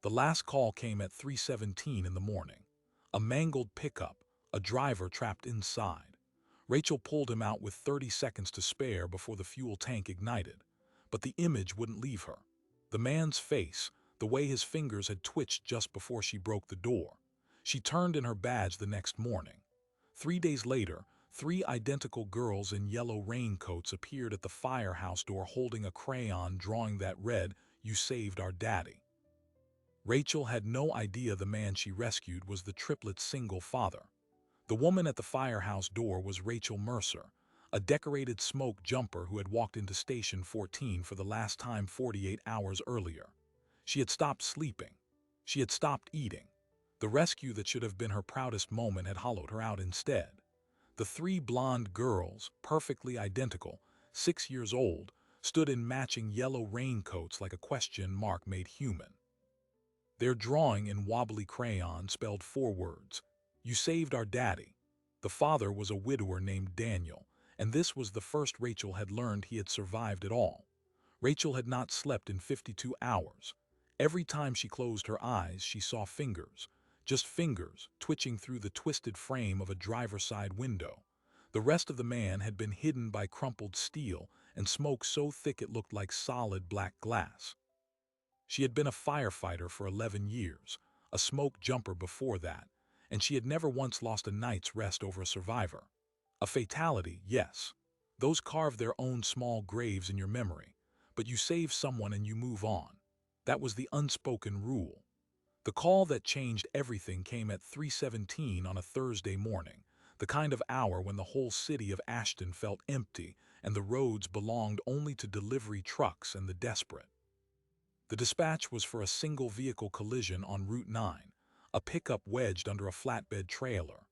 The last call came at 3:17 in the morning. A mangled pickup, a driver trapped inside. Rachel pulled him out with 30 seconds to spare before the fuel tank ignited. But the image wouldn't leave her. The man's face, the way his fingers had twitched just before she broke the door. She turned in her badge the next morning. 3 days later, 3 identical girls in yellow raincoats appeared at the firehouse door holding a crayon drawing that read, "You saved our daddy." Rachel had no idea the man she rescued was the triplet's single father. The woman at the firehouse door was Rachel Mercer, a decorated smoke jumper who had walked into Station 14 for the last time 48 hours earlier. She had stopped sleeping. She had stopped eating. The rescue that should have been her proudest moment had hollowed her out instead. The 3 blonde girls, perfectly identical, 6 years old, stood in matching yellow raincoats like a question mark made human. Their drawing in wobbly crayon spelled 4 words: "You saved our daddy." The father was a widower named Daniel, and this was the first Rachel had learned he had survived at all. Rachel had not slept in 52 hours. Every time she closed her eyes, she saw fingers, just fingers, twitching through the twisted frame of a driver's side window. The rest of the man had been hidden by crumpled steel and smoke so thick it looked like solid black glass. She had been a firefighter for 11 years, a smoke jumper before that, and she had never once lost a night's rest over a survivor. A fatality, yes. Those carve their own small graves in your memory, but you save someone and you move on. That was the unspoken rule. The call that changed everything came at 3:17 on a Thursday morning, the kind of hour when the whole city of Ashton felt empty and the roads belonged only to delivery trucks and the desperate. The dispatch was for a single-vehicle collision on Route 9, a pickup wedged under a flatbed trailer.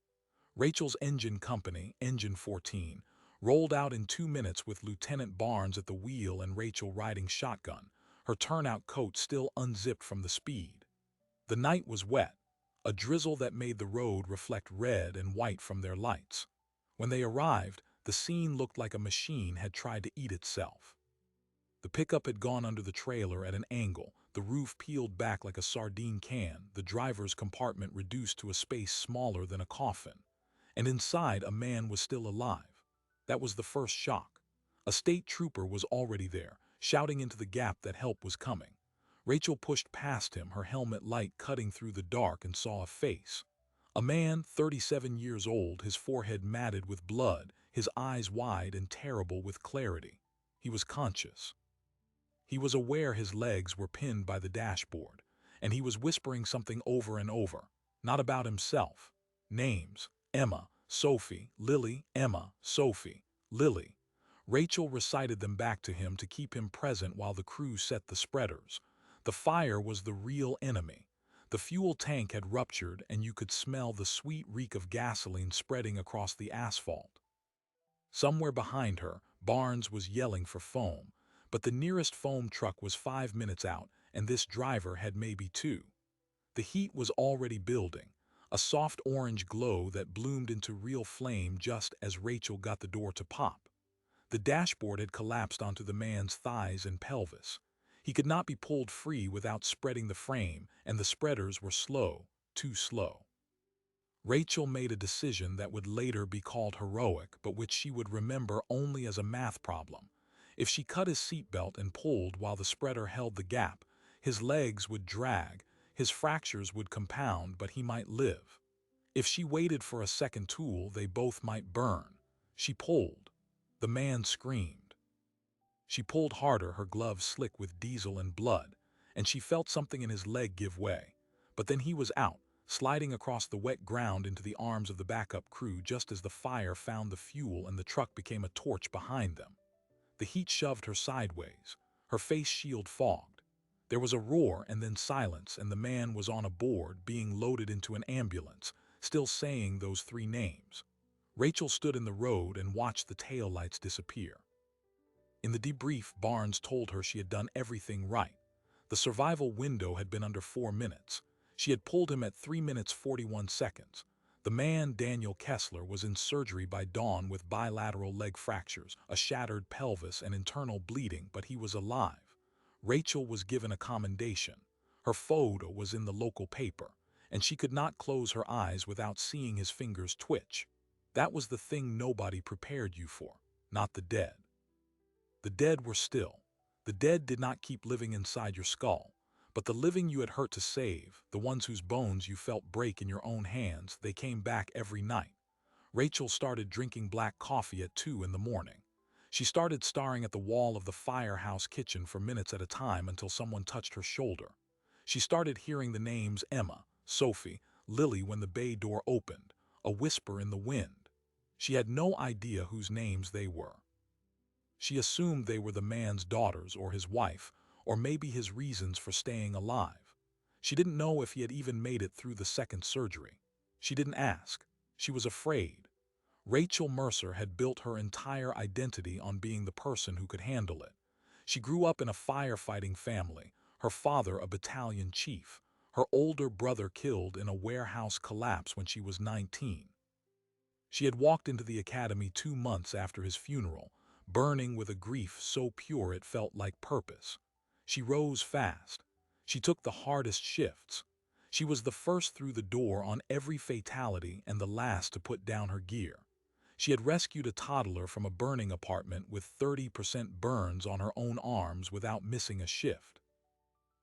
Rachel's engine company, Engine 14, rolled out in 2 minutes with Lieutenant Barnes at the wheel and Rachel riding shotgun, her turnout coat still unzipped from the speed. The night was wet, a drizzle that made the road reflect red and white from their lights. When they arrived, the scene looked like a machine had tried to eat itself. The pickup had gone under the trailer at an angle, the roof peeled back like a sardine can, the driver's compartment reduced to a space smaller than a coffin. And inside, a man was still alive. That was the first shock. A state trooper was already there, shouting into the gap that help was coming. Rachel pushed past him, her helmet light cutting through the dark, and saw a face. A man, 37 years old, his forehead matted with blood, his eyes wide and terrible with clarity. He was conscious. He was aware his legs were pinned by the dashboard, and he was whispering something over and over, not about himself. Names: Emma, Sophie, Lily, Emma, Sophie, Lily. Rachel recited them back to him to keep him present while the crew set the spreaders. The fire was the real enemy. The fuel tank had ruptured, and you could smell the sweet reek of gasoline spreading across the asphalt. Somewhere behind her, Barnes was yelling for foam, but the nearest foam truck was 5 minutes out, and this driver had maybe 2. The heat was already building, a soft orange glow that bloomed into real flame just as Rachel got the door to pop. The dashboard had collapsed onto the man's thighs and pelvis. He could not be pulled free without spreading the frame, and the spreaders were slow, too slow. Rachel made a decision that would later be called heroic, but which she would remember only as a math problem. If she cut his seatbelt and pulled while the spreader held the gap, his legs would drag, his fractures would compound, but he might live. If she waited for a second tool, they both might burn. She pulled. The man screamed. She pulled harder, her gloves slick with diesel and blood, and she felt something in his leg give way. But then he was out, sliding across the wet ground into the arms of the backup crew just as the fire found the fuel and the truck became a torch behind them. The heat shoved her sideways, her face shield fogged. There was a roar and then silence, and the man was on a board being loaded into an ambulance, still saying those 3 names. Rachel stood in the road and watched the taillights disappear. In the debrief, Barnes told her she had done everything right. The survival window had been under 4 minutes. She had pulled him at 3 minutes 41 seconds. The man, Daniel Kessler, was in surgery by dawn with bilateral leg fractures, a shattered pelvis, and internal bleeding, but he was alive. Rachel was given a commendation. Her photo was in the local paper, and she could not close her eyes without seeing his fingers twitch. That was the thing nobody prepared you for, not the dead. The dead were still. The dead did not keep living inside your skull, but the living you had hurt to save, the ones whose bones you felt break in your own hands, they came back every night. Rachel started drinking black coffee at 2 in the morning. She started staring at the wall of the firehouse kitchen for minutes at a time until someone touched her shoulder. She started hearing the names Emma, Sophie, Lily when the bay door opened, a whisper in the wind. She had no idea whose names they were. She assumed they were the man's daughters or his wife, or maybe his reasons for staying alive. She didn't know if he had even made it through the second surgery. She didn't ask. She was afraid. Rachel Mercer had built her entire identity on being the person who could handle it. She grew up in a firefighting family, her father a battalion chief, her older brother killed in a warehouse collapse when she was 19. She had walked into the academy 2 months after his funeral, burning with a grief so pure it felt like purpose. She rose fast. She took the hardest shifts. She was the first through the door on every fatality and the last to put down her gear. She had rescued a toddler from a burning apartment with 30% burns on her own arms without missing a shift.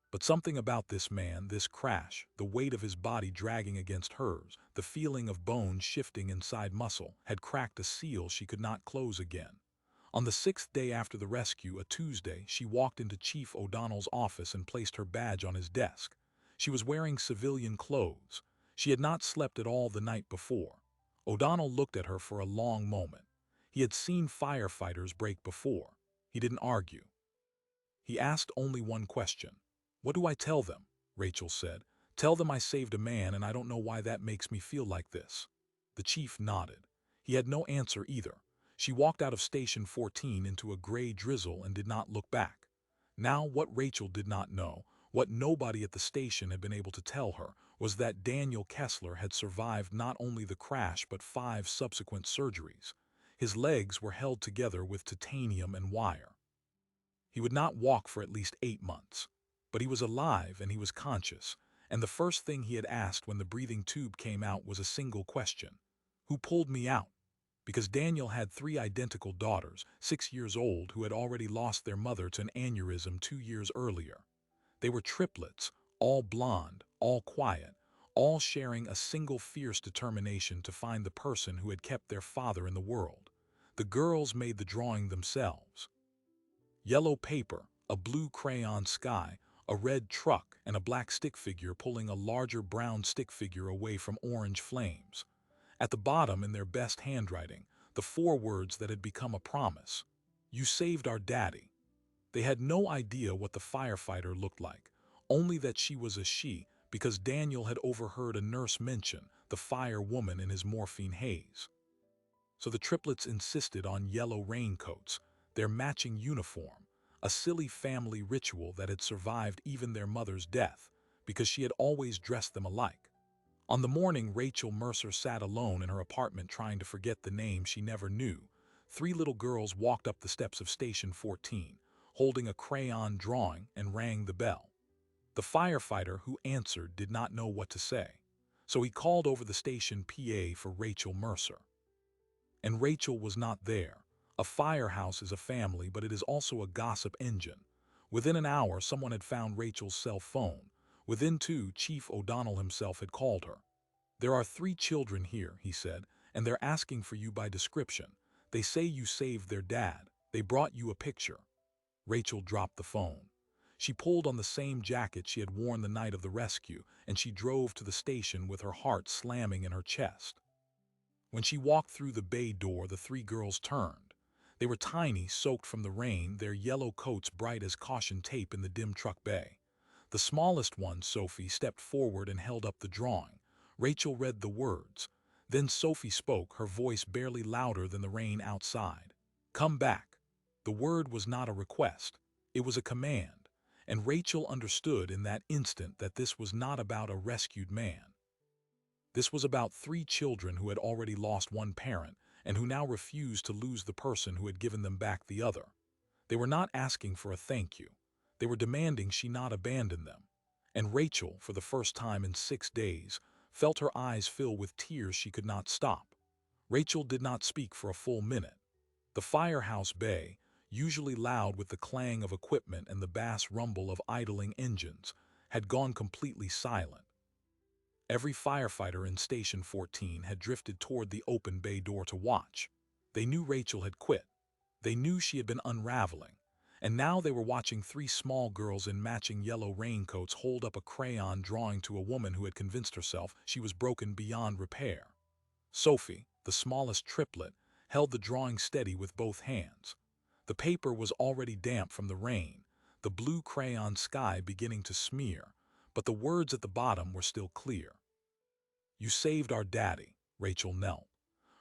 But something about this man, this crash, the weight of his body dragging against hers, the feeling of bones shifting inside muscle, had cracked a seal she could not close again. On the 6th day after the rescue, a Tuesday, she walked into Chief O'Donnell's office and placed her badge on his desk. She was wearing civilian clothes. She had not slept at all the night before. O'Donnell looked at her for a long moment. He had seen firefighters break before. He didn't argue. He asked only one question. "What do I tell them?" Rachel said. "Tell them I saved a man and I don't know why that makes me feel like this." The chief nodded. He had no answer either. She walked out of Station 14 into a gray drizzle and did not look back. Now what Rachel did not know, what nobody at the station had been able to tell her, was that Daniel Kessler had survived not only the crash but 5 subsequent surgeries. His legs were held together with titanium and wire. He would not walk for at least 8 months. But he was alive and he was conscious, and the first thing he had asked when the breathing tube came out was a single question. Who pulled me out? Because Daniel had 3 identical daughters, 6 years old, who had already lost their mother to an aneurysm 2 years earlier. They were triplets, all blonde, all quiet, all sharing a single fierce determination to find the person who had kept their father in the world. The girls made the drawing themselves. Yellow paper, a blue crayon sky, a red truck, and a black stick figure pulling a larger brown stick figure away from orange flames. At the bottom, in their best handwriting, the 4 words that had become a promise. "You saved our daddy." They had no idea what the firefighter looked like, only that she was a she, because Daniel had overheard a nurse mention the fire woman in his morphine haze. So the triplets insisted on yellow raincoats, their matching uniform, a silly family ritual that had survived even their mother's death, because she had always dressed them alike. On the morning Rachel Mercer sat alone in her apartment trying to forget the name she never knew, 3 little girls walked up the steps of Station 14, holding a crayon drawing, and rang the bell. The firefighter who answered did not know what to say, so he called over the station PA for Rachel Mercer. And Rachel was not there. A firehouse is a family, but it is also a gossip engine. Within an hour, someone had found Rachel's cell phone. Within 2, Chief O'Donnell himself had called her. "There are 3 children here," he said, "and they're asking for you by description. They say you saved their dad. They brought you a picture." Rachel dropped the phone. She pulled on the same jacket she had worn the night of the rescue, and she drove to the station with her heart slamming in her chest. When she walked through the bay door, the 3 girls turned. They were tiny, soaked from the rain, their yellow coats bright as caution tape in the dim truck bay. The smallest one, Sophie, stepped forward and held up the drawing. Rachel read the words. Then Sophie spoke, her voice barely louder than the rain outside. "Come back." The word was not a request. It was a command. And Rachel understood in that instant that this was not about a rescued man. This was about 3 children who had already lost one parent and who now refused to lose the person who had given them back the other. They were not asking for a thank you. They were demanding she not abandon them. And Rachel, for the first time in 6 days, felt her eyes fill with tears she could not stop. Rachel did not speak for a full minute. The firehouse bay, usually loud with the clang of equipment and the bass rumble of idling engines, had gone completely silent. Every firefighter in Station 14 had drifted toward the open bay door to watch. They knew Rachel had quit. They knew she had been unraveling. And now they were watching three small girls in matching yellow raincoats hold up a crayon drawing to a woman who had convinced herself she was broken beyond repair. Sophie, the smallest triplet, held the drawing steady with both hands. The paper was already damp from the rain, the blue crayon sky beginning to smear, but the words at the bottom were still clear. "You saved our daddy," Rachel knelt.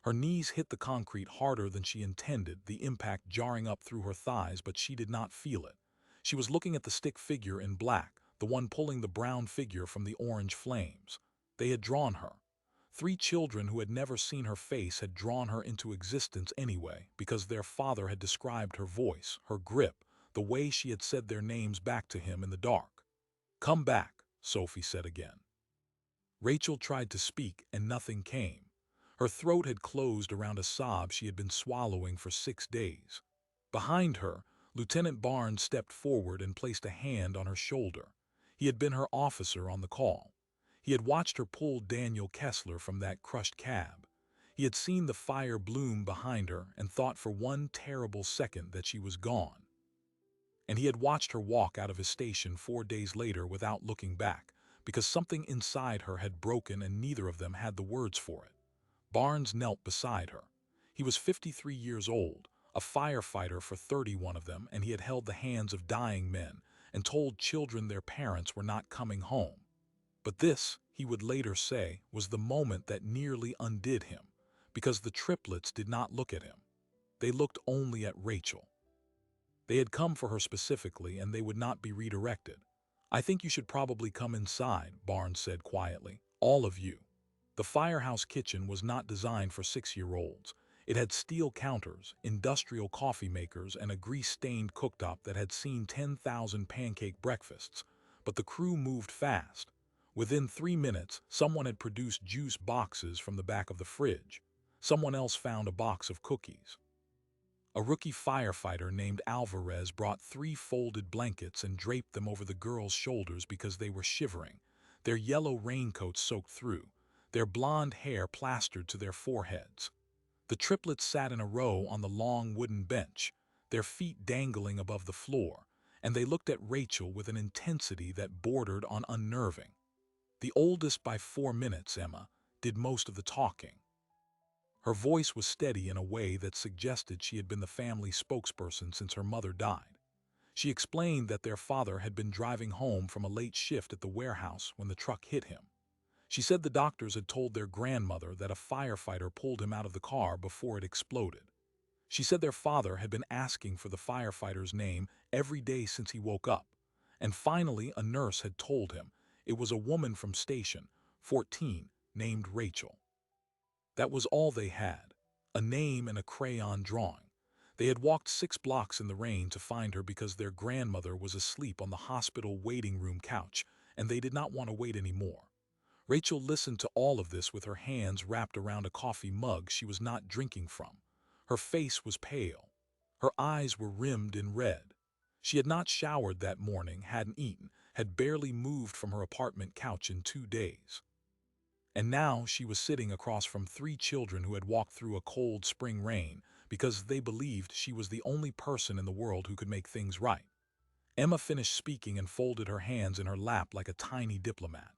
Her knees hit the concrete harder than she intended, the impact jarring up through her thighs, but she did not feel it. She was looking at the stick figure in black, the one pulling the brown figure from the orange flames. They had drawn her. Three children who had never seen her face had drawn her into existence anyway, because their father had described her voice, her grip, the way she had said their names back to him in the dark. "Come back," Sophie said again. Rachel tried to speak, and nothing came. Her throat had closed around a sob she had been swallowing for 6 days. Behind her, Lieutenant Barnes stepped forward and placed a hand on her shoulder. He had been her officer on the call. He had watched her pull Daniel Kessler from that crushed cab. He had seen the fire bloom behind her and thought for one terrible second that she was gone. And he had watched her walk out of his station 4 days later without looking back, because something inside her had broken and neither of them had the words for it. Barnes knelt beside her. He was 53 years old, a firefighter for 31 of them, and he had held the hands of dying men and told children their parents were not coming home. But this, he would later say, was the moment that nearly undid him, because the triplets did not look at him. They looked only at Rachel. They had come for her specifically, and they would not be redirected. "I think you should probably come inside," Barnes said quietly. "All of you." The firehouse kitchen was not designed for 6-year-olds. It had steel counters, industrial coffee makers, and a grease-stained cooktop that had seen 10,000 pancake breakfasts. But the crew moved fast. Within 3 minutes, someone had produced juice boxes from the back of the fridge. Someone else found a box of cookies. A rookie firefighter named Alvarez brought 3 folded blankets and draped them over the girls' shoulders because they were shivering, their yellow raincoats soaked through, their blonde hair plastered to their foreheads. The triplets sat in a row on the long wooden bench, their feet dangling above the floor, and they looked at Rachel with an intensity that bordered on unnerving. The oldest by 4 minutes, Emma, did most of the talking. Her voice was steady in a way that suggested she had been the family spokesperson since her mother died. She explained that their father had been driving home from a late shift at the warehouse when the truck hit him. She said the doctors had told their grandmother that a firefighter pulled him out of the car before it exploded. She said their father had been asking for the firefighter's name every day since he woke up, and finally a nurse had told him it was a woman from Station 14 named Rachel. That was all they had, a name and a crayon drawing. They had walked 6 blocks in the rain to find her because their grandmother was asleep on the hospital waiting room couch, and they did not want to wait anymore. Rachel listened to all of this with her hands wrapped around a coffee mug she was not drinking from. Her face was pale. Her eyes were rimmed in red. She had not showered that morning, hadn't eaten, had barely moved from her apartment couch in 2 days. And now she was sitting across from 3 children who had walked through a cold spring rain because they believed she was the only person in the world who could make things right. Emma finished speaking and folded her hands in her lap like a tiny diplomat.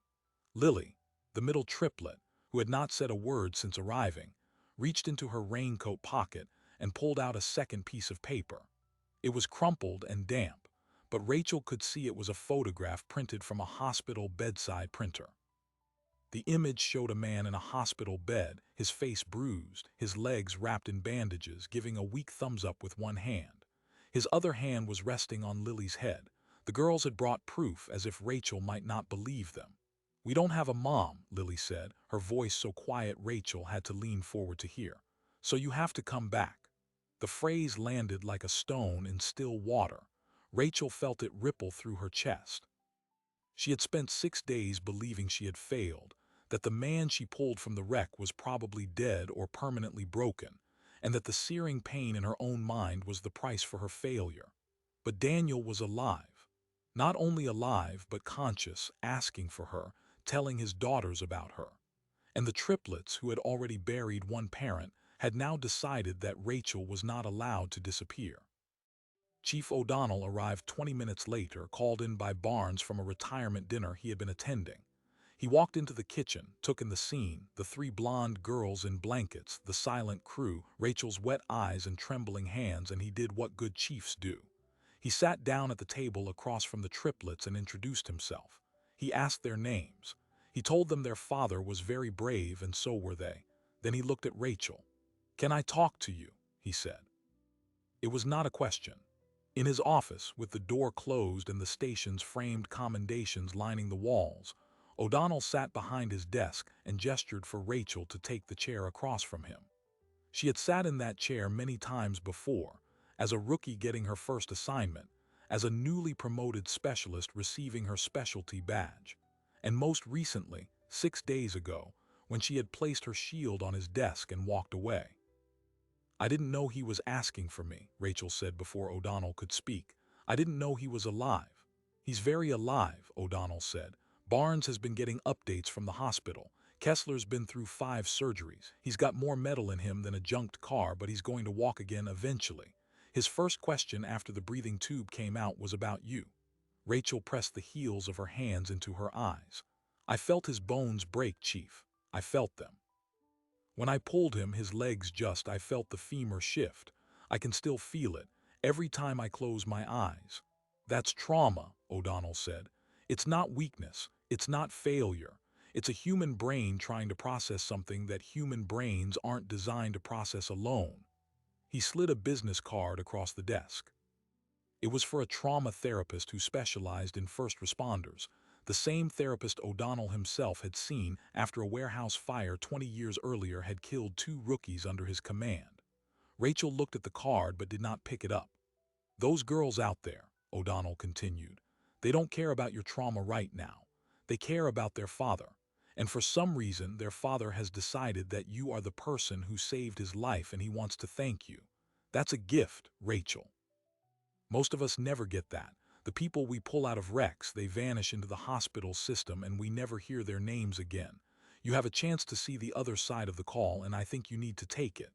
Lily, the middle triplet, who had not said a word since arriving, reached into her raincoat pocket and pulled out a second piece of paper. It was crumpled and damp, but Rachel could see it was a photograph printed from a hospital bedside printer. The image showed a man in a hospital bed, his face bruised, his legs wrapped in bandages, giving a weak thumbs up with one hand. His other hand was resting on Lily's head. The girls had brought proof as if Rachel might not believe them. "We don't have a mom," Lily said, her voice so quiet Rachel had to lean forward to hear. "So you have to come back." The phrase landed like a stone in still water. Rachel felt it ripple through her chest. She had spent 6 days believing she had failed, that the man she pulled from the wreck was probably dead or permanently broken, and that the searing pain in her own mind was the price for her failure. But Daniel was alive. Not only alive, but conscious, asking for her, telling his daughters about her. And the triplets, who had already buried one parent, had now decided that Rachel was not allowed to disappear. Chief O'Donnell arrived 20 minutes later, called in by Barnes from a retirement dinner he had been attending. He walked into the kitchen, took in the scene, the three blonde girls in blankets, the silent crew, Rachel's wet eyes and trembling hands, and he did what good chiefs do. He sat down at the table across from the triplets and introduced himself. He asked their names. He told them their father was very brave and so were they. Then he looked at Rachel. "Can I talk to you?" he said. It was not a question. In his office, with the door closed and the station's framed commendations lining the walls, O'Donnell sat behind his desk and gestured for Rachel to take the chair across from him. She had sat in that chair many times before, as a rookie getting her first assignment, as a newly promoted specialist receiving her specialty badge, and most recently, 6 days ago, when she had placed her shield on his desk and walked away. "I didn't know he was asking for me," Rachel said before O'Donnell could speak. "I didn't know he was alive." "He's very alive," O'Donnell said. "Barnes has been getting updates from the hospital. Kessler's been through 5 surgeries. He's got more metal in him than a junked car, but he's going to walk again eventually. His first question after the breathing tube came out was about you." Rachel pressed the heels of her hands into her eyes. "I felt his bones break, Chief. I felt them. When I pulled him, I felt the femur shift. I can still feel it, every time I close my eyes." "That's trauma," O'Donnell said. "It's not weakness, it's not failure. It's a human brain trying to process something that human brains aren't designed to process alone." He slid a business card across the desk. It was for a trauma therapist who specialized in first responders, the same therapist O'Donnell himself had seen after a warehouse fire 20 years earlier had killed 2 rookies under his command. Rachel looked at the card but did not pick it up. "Those girls out there," O'Donnell continued, "they don't care about your trauma right now. They care about their father. And for some reason, their father has decided that you are the person who saved his life and he wants to thank you. That's a gift, Rachel. Most of us never get that. The people we pull out of wrecks, they vanish into the hospital system and we never hear their names again. You have a chance to see the other side of the call and I think you need to take it."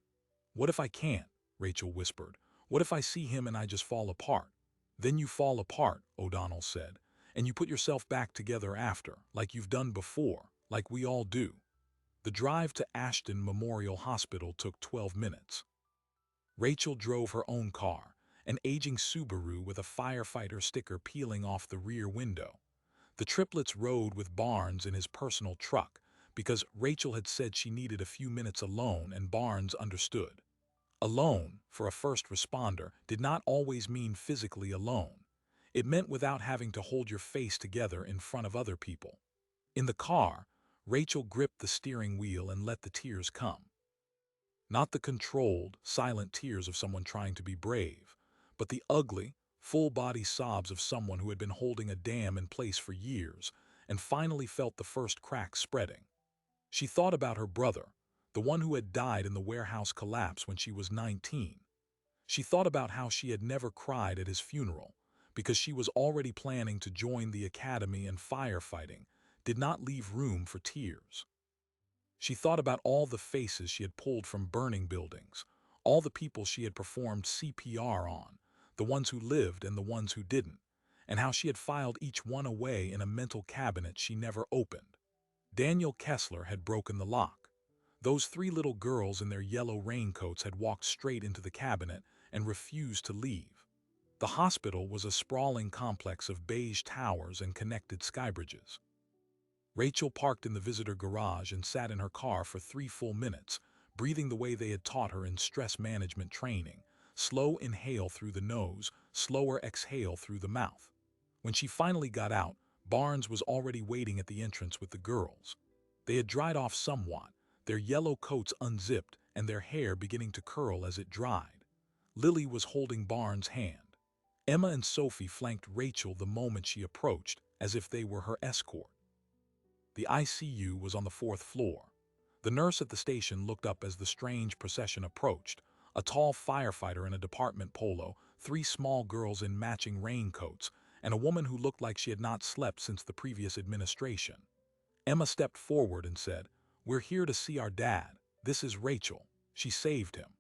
"What if I can't?" Rachel whispered. "What if I see him and I just fall apart?" "Then you fall apart," O'Donnell said, "and you put yourself back together after, like you've done before, like we all do." The drive to Ashton Memorial Hospital took 12 minutes. Rachel drove her own car, an aging Subaru with a firefighter sticker peeling off the rear window. The triplets rode with Barnes in his personal truck because Rachel had said she needed a few minutes alone and Barnes understood. Alone, for a first responder, did not always mean physically alone. It meant without having to hold your face together in front of other people. In the car, Rachel gripped the steering wheel and let the tears come. Not the controlled, silent tears of someone trying to be brave, but the ugly, full-body sobs of someone who had been holding a dam in place for years and finally felt the first cracks spreading. She thought about her brother, the one who had died in the warehouse collapse when she was 19. She thought about how she had never cried at his funeral because she was already planning to join the academy, and firefighting did not leave room for tears. She thought about all the faces she had pulled from burning buildings, all the people she had performed CPR on, the ones who lived and the ones who didn't, and how she had filed each one away in a mental cabinet she never opened. Daniel Kessler had broken the lock. Those 3 little girls in their yellow raincoats had walked straight into the cabinet and refused to leave. The hospital was a sprawling complex of beige towers and connected skybridges. Rachel parked in the visitor garage and sat in her car for 3 full minutes, breathing the way they had taught her in stress management training. Slow inhale through the nose, slower exhale through the mouth. When she finally got out, Barnes was already waiting at the entrance with the girls. They had dried off somewhat, their yellow coats unzipped and their hair beginning to curl as it dried. Lily was holding Barnes' hand. Emma and Sophie flanked Rachel the moment she approached, as if they were her escort. The ICU was on the fourth floor. The nurse at the station looked up as the strange procession approached. A tall firefighter in a department polo, three small girls in matching raincoats, and a woman who looked like she had not slept since the previous administration. Emma stepped forward and said, "We're here to see our dad. This is Rachel. She saved him."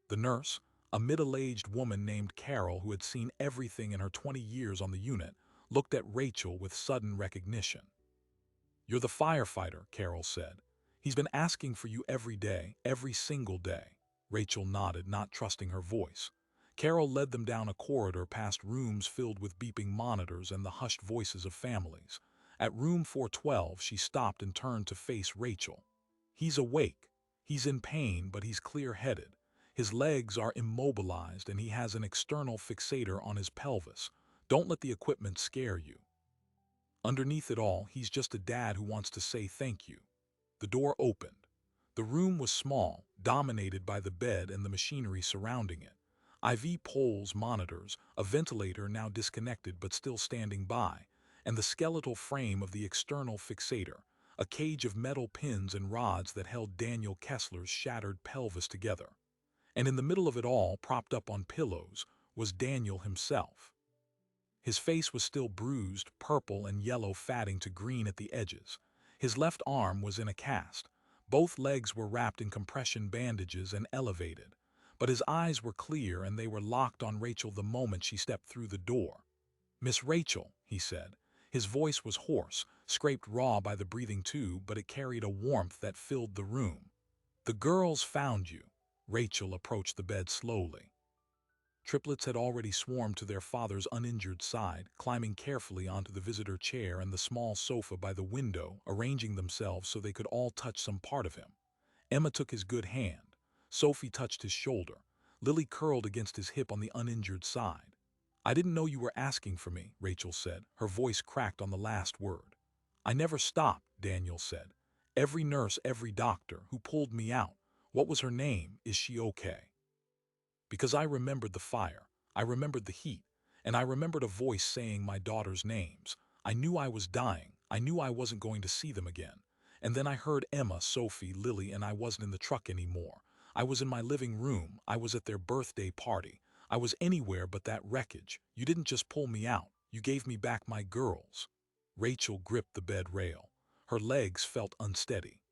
The nurse, a middle-aged woman named Carol who had seen everything in her 20 years on the unit, looked at Rachel with sudden recognition. "You're the firefighter," Carol said. "He's been asking for you every day, every single day." Rachel nodded, not trusting her voice. Carol led them down a corridor past rooms filled with beeping monitors and the hushed voices of families. At room 412, she stopped and turned to face Rachel. "He's awake. He's in pain, but he's clear-headed. His legs are immobilized and he has an external fixator on his pelvis. Don't let the equipment scare you. Underneath it all, he's just a dad who wants to say thank you." The door opened. The room was small, dominated by the bed and the machinery surrounding it. IV poles, monitors, a ventilator now disconnected but still standing by, and the skeletal frame of the external fixator, a cage of metal pins and rods that held Daniel Kessler's shattered pelvis together. And in the middle of it all, propped up on pillows, was Daniel himself. His face was still bruised, purple and yellow fatting to green at the edges. His left arm was in a cast. Both legs were wrapped in compression bandages and elevated. But his eyes were clear and they were locked on Rachel the moment she stepped through the door. "Miss Rachel," he said. His voice was hoarse, scraped raw by the breathing tube, but it carried a warmth that filled the room. "The girls found you." Rachel approached the bed slowly. Triplets had already swarmed to their father's uninjured side, climbing carefully onto the visitor chair and the small sofa by the window, arranging themselves so they could all touch some part of him. Emma took his good hand. Sophie touched his shoulder. Lily curled against his hip on the uninjured side. "I didn't know you were asking for me," Rachel said. Her voice cracked on the last word. "I never stopped," Daniel said. "Every nurse, every doctor who pulled me out. What was her name? Is she okay?" Because I remembered the fire, I remembered the heat, and I remembered a voice saying my daughter's names. I knew I was dying. I knew I wasn't going to see them again. And then I heard Emma, Sophie, Lily, and I wasn't in the truck anymore. I was in my living room. I was at their birthday party. I was anywhere but that wreckage. You didn't just pull me out. You gave me back my girls." Rachel gripped the bed rail. Her legs felt unsteady.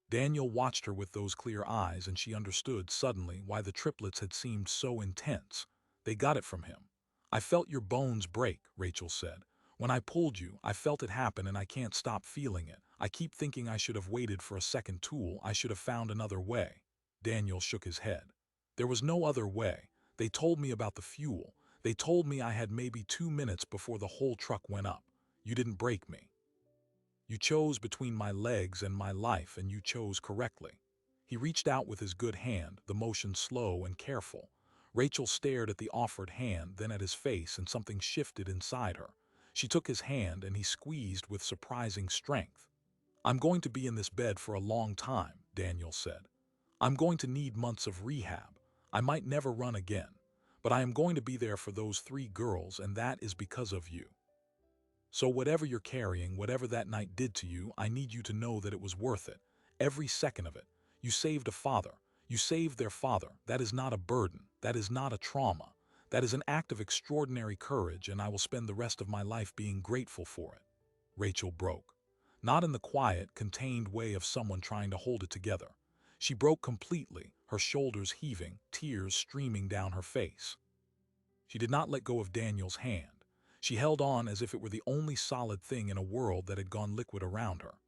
Daniel watched her with those clear eyes, and she understood suddenly why the triplets had seemed so intense. They got it from him. "I felt your bones break," Rachel said. "When I pulled you, I felt it happen and I can't stop feeling it. I keep thinking I should have waited for a second tool. I should have found another way." Daniel shook his head. "There was no other way. They told me about the fuel. They told me I had maybe 2 minutes before the whole truck went up. You didn't break me. You chose between my legs and my life, and you chose correctly." He reached out with his good hand, the motion slow and careful. Rachel stared at the offered hand, then at his face, and something shifted inside her. She took his hand and he squeezed with surprising strength. "I'm going to be in this bed for a long time," Daniel said. "I'm going to need months of rehab. I might never run again. But I am going to be there for those 3 girls, and that is because of you. So whatever you're carrying, whatever that night did to you, I need you to know that it was worth it. Every second of it. You saved a father. You saved their father. That is not a burden. That is not a trauma. That is an act of extraordinary courage, and I will spend the rest of my life being grateful for it." Rachel broke. Not in the quiet, contained way of someone trying to hold it together. She broke completely, her shoulders heaving, tears streaming down her face. She did not let go of Daniel's hand. She held on as if it were the only solid thing in a world that had gone liquid around her.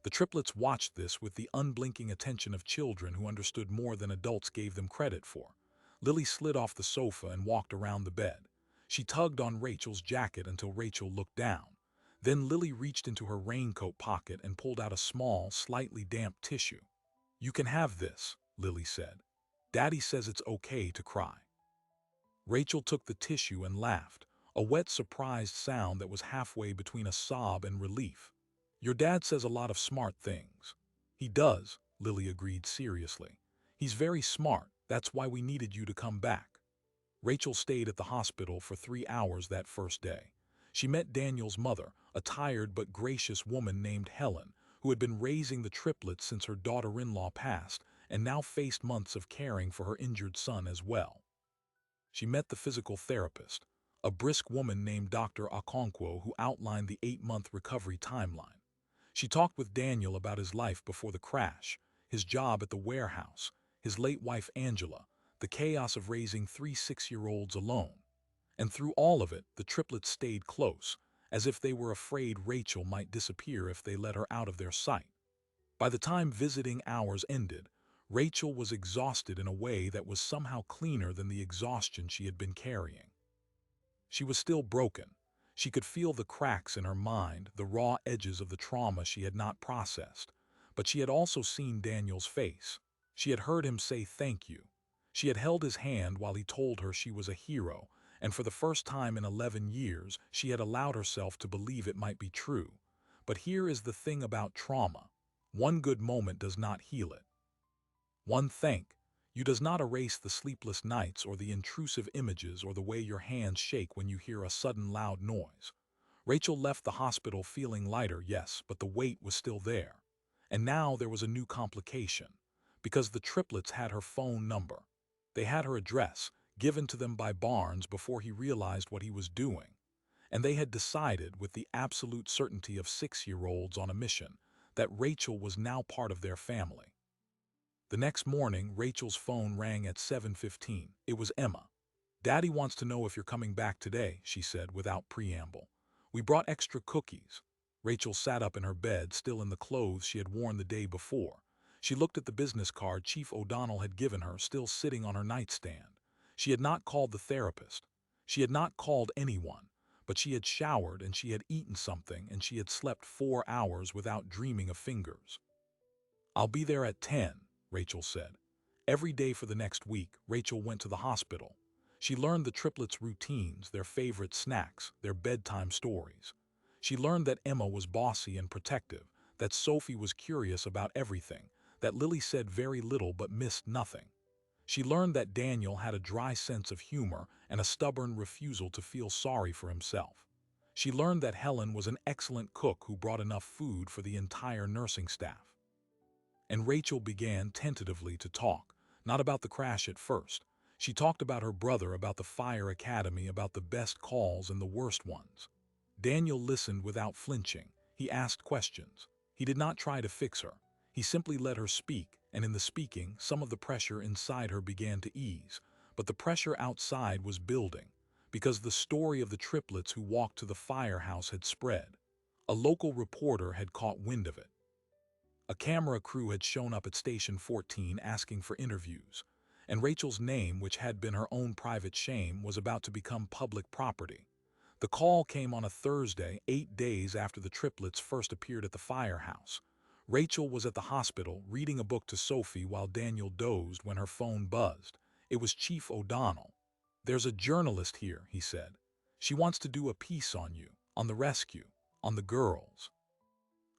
The triplets watched this with the unblinking attention of children who understood more than adults gave them credit for. Lily slid off the sofa and walked around the bed. She tugged on Rachel's jacket until Rachel looked down. Then Lily reached into her raincoat pocket and pulled out a small, slightly damp tissue. "You can have this," Lily said. "Daddy says it's okay to cry." Rachel took the tissue and laughed, a wet, surprised sound that was halfway between a sob and relief. "Your dad says a lot of smart things." "He does," Lily agreed seriously. "He's very smart. That's why we needed you to come back." Rachel stayed at the hospital for 3 hours that first day. She met Daniel's mother, a tired but gracious woman named Helen, who had been raising the triplets since her daughter-in-law passed and now faced months of caring for her injured son as well. She met the physical therapist, a brisk woman named Dr. Okonkwo, who outlined the 8-month recovery timeline. She talked with Daniel about his life before the crash, his job at the warehouse, his late wife Angela, the chaos of raising 3 6-year-olds alone. And through all of it, the triplets stayed close, as if they were afraid Rachel might disappear if they let her out of their sight. By the time visiting hours ended, Rachel was exhausted in a way that was somehow cleaner than the exhaustion she had been carrying. She was still broken. She could feel the cracks in her mind, the raw edges of the trauma she had not processed. But she had also seen Daniel's face. She had heard him say thank you. She had held his hand while he told her she was a hero, and for the first time in 11 years, she had allowed herself to believe it might be true. But here is the thing about trauma. One good moment does not heal it. One thank you does not erase the sleepless nights or the intrusive images or the way your hands shake when you hear a sudden loud noise. Rachel left the hospital feeling lighter, yes, but the weight was still there. And now there was a new complication, because the triplets had her phone number. They had her address, given to them by Barnes before he realized what he was doing. And they had decided, with the absolute certainty of 6-year-olds on a mission, that Rachel was now part of their family. The next morning, Rachel's phone rang at 7:15. It was Emma. "Daddy wants to know if you're coming back today," she said without preamble. "We brought extra cookies." Rachel sat up in her bed, still in the clothes she had worn the day before. She looked at the business card Chief O'Donnell had given her, still sitting on her nightstand. She had not called the therapist. She had not called anyone. But she had showered, and she had eaten something, and she had slept 4 hours without dreaming of fingers. "I'll be there at 10, Rachel said. Every day for the next week, Rachel went to the hospital. She learned the triplets' routines, their favorite snacks, their bedtime stories. She learned that Emma was bossy and protective, that Sophie was curious about everything, that Lily said very little but missed nothing. She learned that Daniel had a dry sense of humor and a stubborn refusal to feel sorry for himself. She learned that Helen was an excellent cook who brought enough food for the entire nursing staff. And Rachel began tentatively to talk, not about the crash at first. She talked about her brother, about the fire academy, about the best calls and the worst ones. Daniel listened without flinching. He asked questions. He did not try to fix her. He simply let her speak, and in the speaking, some of the pressure inside her began to ease. But the pressure outside was building, because the story of the triplets who walked to the firehouse had spread. A local reporter had caught wind of it. A camera crew had shown up at Station 14 asking for interviews, and Rachel's name, which had been her own private shame, was about to become public property. The call came on a Thursday, 8 days after the triplets first appeared at the firehouse. Rachel was at the hospital reading a book to Sophie while Daniel dozed when her phone buzzed. It was Chief O'Donnell. "There's a journalist here," he said. "She wants to do a piece on you, on the rescue, on the girls.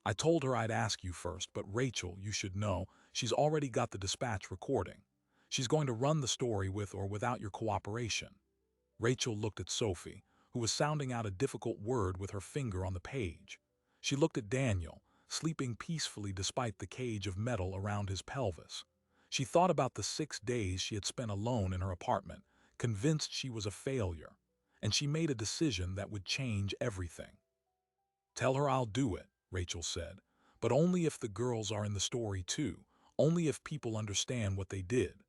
I told her I'd ask you first, but Rachel, you should know, she's already got the dispatch recording. She's going to run the story with or without your cooperation." Rachel looked at Sophie, who was sounding out a difficult word with her finger on the page. She looked at Daniel, sleeping peacefully despite the cage of metal around his pelvis. She thought about the 6 days she had spent alone in her apartment, convinced she was a failure, and she made a decision that would change everything. "Tell her I'll do it," Rachel said, "but only if the girls are in the story too, only if people understand what they did."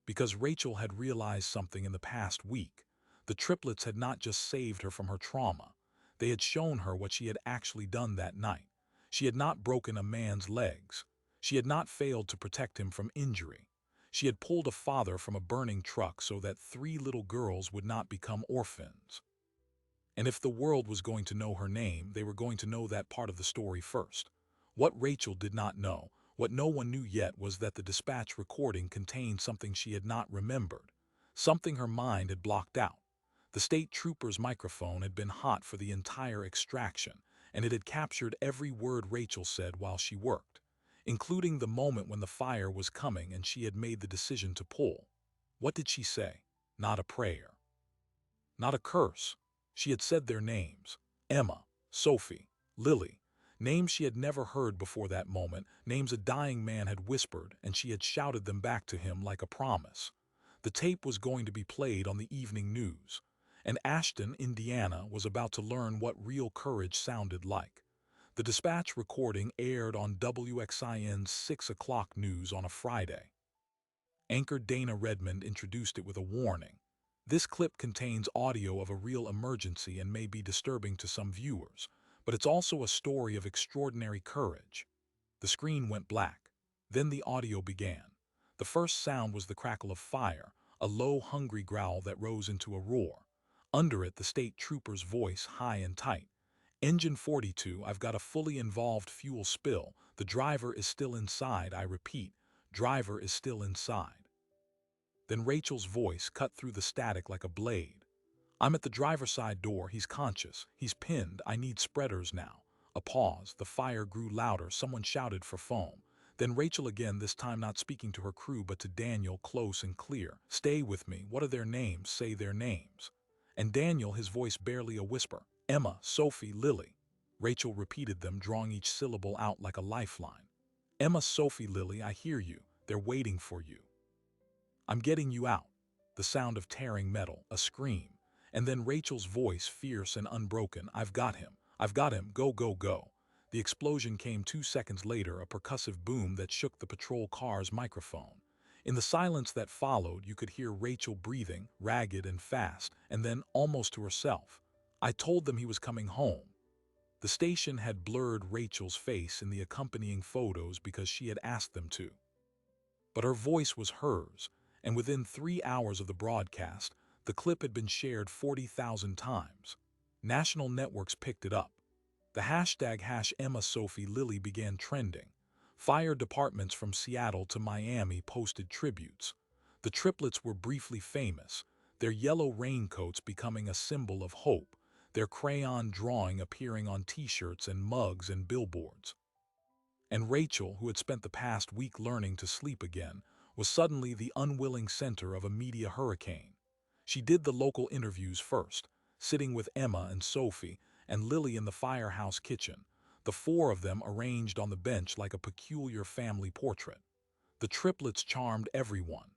Because Rachel had realized something in the past week. The triplets had not just saved her from her trauma. They had shown her what she had actually done that night. She had not broken a man's legs. She had not failed to protect him from injury. She had pulled a father from a burning truck so that 3 little girls would not become orphans. And if the world was going to know her name, they were going to know that part of the story first. What Rachel did not know, what no one knew yet, was that the dispatch recording contained something she had not remembered, something her mind had blocked out. The state trooper's microphone had been hot for the entire extraction, and it had captured every word Rachel said while she worked, including the moment when the fire was coming and she had made the decision to pull. What did she say? Not a prayer. Not a curse. She had said their names: Emma, Sophie, Lily. Names she had never heard before that moment, names a dying man had whispered, and she had shouted them back to him like a promise. The tape was going to be played on the evening news, and Ashton, Indiana, was about to learn what real courage sounded like. The dispatch recording aired on WXIN's 6 o'clock news on a Friday. Anchor Dana Redmond introduced it with a warning. This clip contains audio of a real emergency and may be disturbing to some viewers, but it's also a story of extraordinary courage. The screen went black. Then the audio began. The first sound was the crackle of fire, a low, hungry growl that rose into a roar. Under it, the state trooper's voice, high and tight. Engine 42, I've got a fully involved fuel spill. The driver is still inside, I repeat. Driver is still inside. Then Rachel's voice cut through the static like a blade. I'm at the driver's side door. He's conscious. He's pinned. I need spreaders now. A pause. The fire grew louder. Someone shouted for foam. Then Rachel again, this time not speaking to her crew but to Daniel, close and clear. Stay with me. What are their names? Say their names. And Daniel, his voice barely a whisper. Emma, Sophie, Lily. Rachel repeated them, drawing each syllable out like a lifeline. Emma, Sophie, Lily, I hear you. They're waiting for you. I'm getting you out. The sound of tearing metal, a scream. And then Rachel's voice, fierce and unbroken. I've got him. I've got him. Go, go, go. The explosion came 2 seconds later, a percussive boom that shook the patrol car's microphone. In the silence that followed, you could hear Rachel breathing, ragged and fast, and then, almost to herself, I told them he was coming home. The station had blurred Rachel's face in the accompanying photos because she had asked them to. But her voice was hers, and within 3 hours of the broadcast, the clip had been shared 40,000 times. National networks picked it up. The hashtag #EmmaSophieLily began trending. Fire departments from Seattle to Miami posted tributes. The triplets were briefly famous, their yellow raincoats becoming a symbol of hope, their crayon drawing appearing on t-shirts and mugs and billboards. And Rachel, who had spent the past week learning to sleep again, was suddenly the unwilling center of a media hurricane. She did the local interviews first, sitting with Emma and Sophie and Lily in the firehouse kitchen, the four of them arranged on the bench like a peculiar family portrait. The triplets charmed everyone.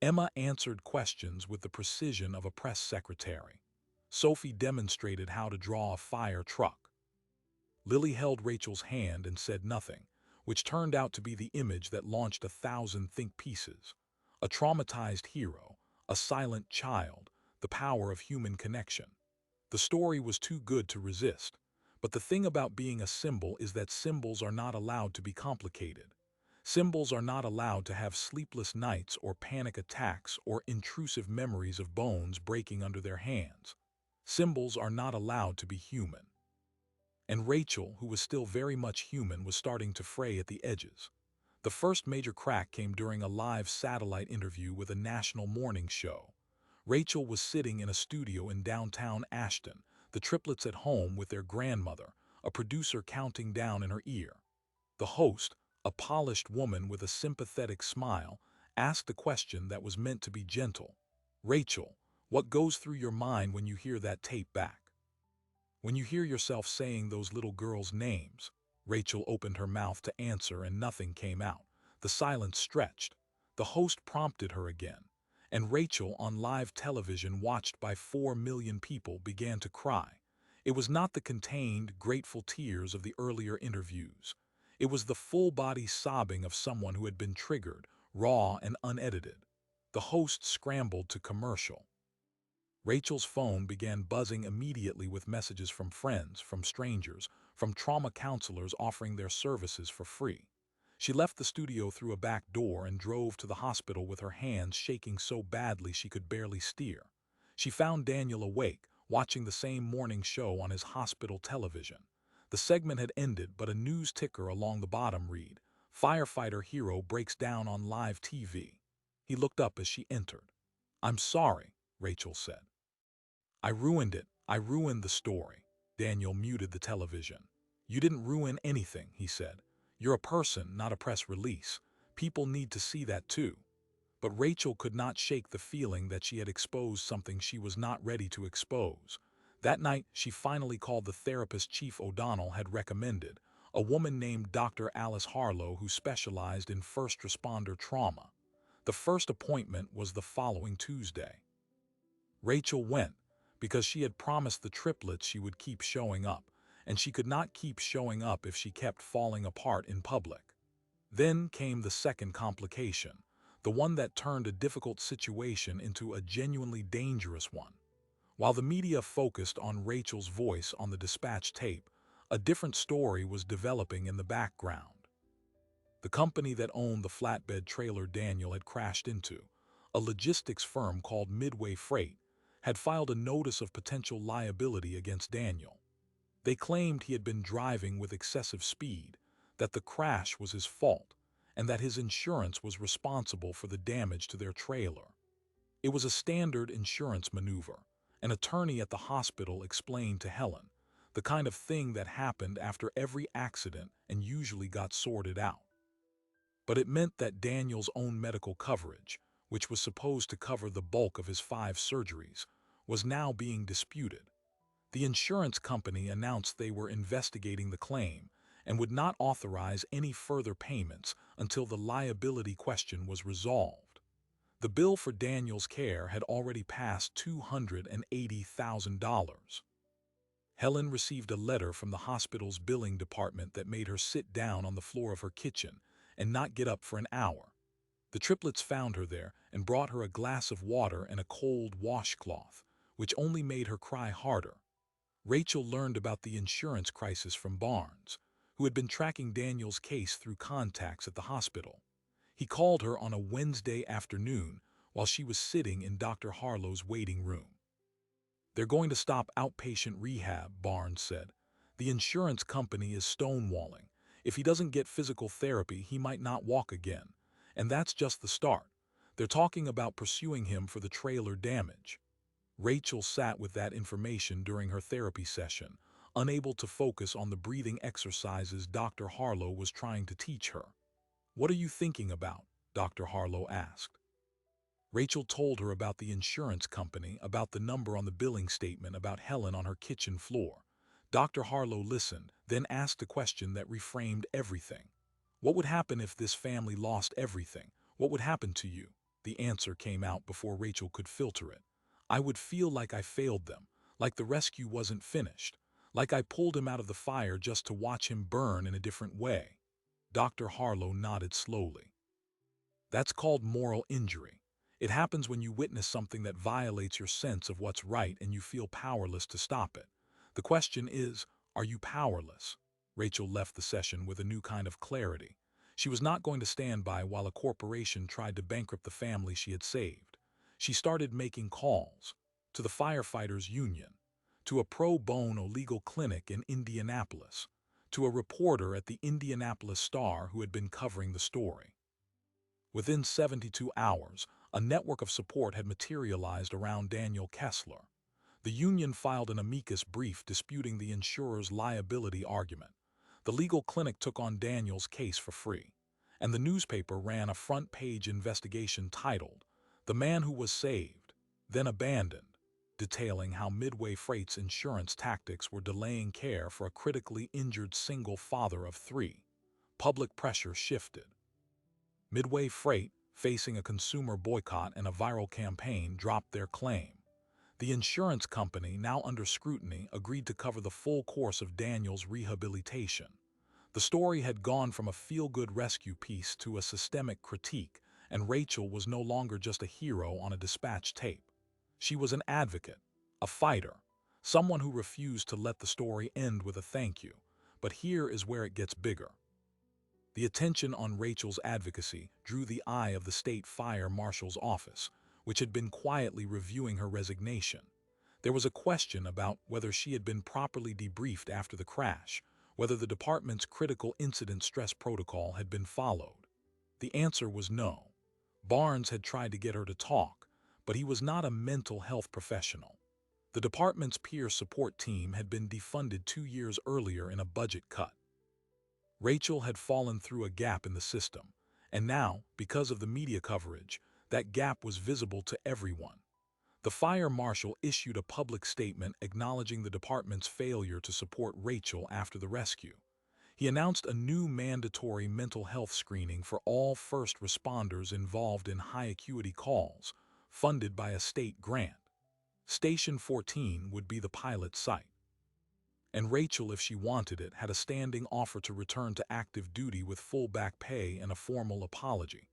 Emma answered questions with the precision of a press secretary. Sophie demonstrated how to draw a fire truck. Lily held Rachel's hand and said nothing, which turned out to be the image that launched 1,000 think pieces. A traumatized hero, a silent child, the power of human connection. The story was too good to resist, but the thing about being a symbol is that symbols are not allowed to be complicated. Symbols are not allowed to have sleepless nights or panic attacks or intrusive memories of bones breaking under their hands. Symbols are not allowed to be human. And Rachel, who was still very much human, was starting to fray at the edges. The first major crack came during a live satellite interview with a national morning show. Rachel was sitting in a studio in downtown Ashton, the triplets at home with their grandmother, a producer counting down in her ear. The host, a polished woman with a sympathetic smile, asked a question that was meant to be gentle. Rachel, what goes through your mind when you hear that tape back? When you hear yourself saying those little girls' names? Rachel opened her mouth to answer and nothing came out. The silence stretched. The host prompted her again, and Rachel, on live television watched by 4 million people, began to cry. It was not the contained, grateful tears of the earlier interviews. It was the full-body sobbing of someone who had been triggered, raw and unedited. The host scrambled to commercial. Rachel's phone began buzzing immediately with messages from friends, from strangers, from trauma counselors offering their services for free. She left the studio through a back door and drove to the hospital with her hands shaking so badly she could barely steer. She found Daniel awake, watching the same morning show on his hospital television. The segment had ended, but a news ticker along the bottom read, "Firefighter hero breaks down on live TV." He looked up as she entered. "I'm sorry," Rachel said. "I ruined it. I ruined the story." Daniel muted the television. "You didn't ruin anything," he said. "You're a person, not a press release. People need to see that too." But Rachel could not shake the feeling that she had exposed something she was not ready to expose. That night, she finally called the therapist Chief O'Donnell had recommended, a woman named Dr. Alice Harlow who specialized in first responder trauma. The first appointment was the following Tuesday. Rachel went because she had promised the triplets she would keep showing up, and she could not keep showing up if she kept falling apart in public. Then came the second complication, the one that turned a difficult situation into a genuinely dangerous one. While the media focused on Rachel's voice on the dispatch tape, a different story was developing in the background. The company that owned the flatbed trailer Daniel had crashed into, a logistics firm called Midway Freight, had filed a notice of potential liability against Daniel. They claimed he had been driving with excessive speed, that the crash was his fault, and that his insurance was responsible for the damage to their trailer. It was a standard insurance maneuver. An attorney at the hospital explained to Helen, the kind of thing that happened after every accident and usually got sorted out. But it meant that Daniel's own medical coverage, which was supposed to cover the bulk of his 5 surgeries, was now being disputed. The insurance company announced they were investigating the claim and would not authorize any further payments until the liability question was resolved. The bill for Daniel's care had already passed $280,000. Helen received a letter from the hospital's billing department that made her sit down on the floor of her kitchen and not get up for an hour. The triplets found her there and brought her a glass of water and a cold washcloth, which only made her cry harder. Rachel learned about the insurance crisis from Barnes, who had been tracking Daniel's case through contacts at the hospital. He called her on a Wednesday afternoon while she was sitting in Dr. Harlow's waiting room. "They're going to stop outpatient rehab," Barnes said. "The insurance company is stonewalling. If he doesn't get physical therapy, he might not walk again. And that's just the start. They're talking about pursuing him for the trailer damage." Rachel sat with that information during her therapy session, unable to focus on the breathing exercises Dr. Harlow was trying to teach her. "What are you thinking about?" Dr. Harlow asked. Rachel told her about the insurance company, about the number on the billing statement, about Helen on her kitchen floor. Dr. Harlow listened, then asked a question that reframed everything. "What would happen if this family lost everything? What would happen to you?" The answer came out before Rachel could filter it. "I would feel like I failed them, like the rescue wasn't finished, like I pulled him out of the fire just to watch him burn in a different way." Dr. Harlow nodded slowly. "That's called moral injury. It happens when you witness something that violates your sense of what's right and you feel powerless to stop it. The question is, are you powerless?" Rachel left the session with a new kind of clarity. She was not going to stand by while a corporation tried to bankrupt the family she had saved. She started making calls to the firefighters' union, to a pro bono legal clinic in Indianapolis, to a reporter at the Indianapolis Star who had been covering the story. Within 72 hours, a network of support had materialized around Daniel Kessler. The union filed an amicus brief disputing the insurer's liability argument. The legal clinic took on Daniel's case for free, and the newspaper ran a front-page investigation titled, "The Man Who Was Saved, Then Abandoned," detailing how Midway Freight's insurance tactics were delaying care for a critically injured single father of 3. Public pressure shifted. Midway Freight, facing a consumer boycott and a viral campaign, dropped their claim. The insurance company, now under scrutiny, agreed to cover the full course of Daniel's rehabilitation. The story had gone from a feel-good rescue piece to a systemic critique, and Rachel was no longer just a hero on a dispatch tape. She was an advocate, a fighter, someone who refused to let the story end with a thank you. But here is where it gets bigger. The attention on Rachel's advocacy drew the eye of the state fire marshal's office, which had been quietly reviewing her resignation. There was a question about whether she had been properly debriefed after the crash, whether the department's critical incident stress protocol had been followed. The answer was no. Barnes had tried to get her to talk, but he was not a mental health professional. The department's peer support team had been defunded 2 years earlier in a budget cut. Rachel had fallen through a gap in the system, and now, because of the media coverage, that gap was visible to everyone. The fire marshal issued a public statement acknowledging the department's failure to support Rachel after the rescue. He announced a new mandatory mental health screening for all first responders involved in high-acuity calls, funded by a state grant. Station 14 would be the pilot site. And Rachel, if she wanted it, had a standing offer to return to active duty with full back pay and a formal apology.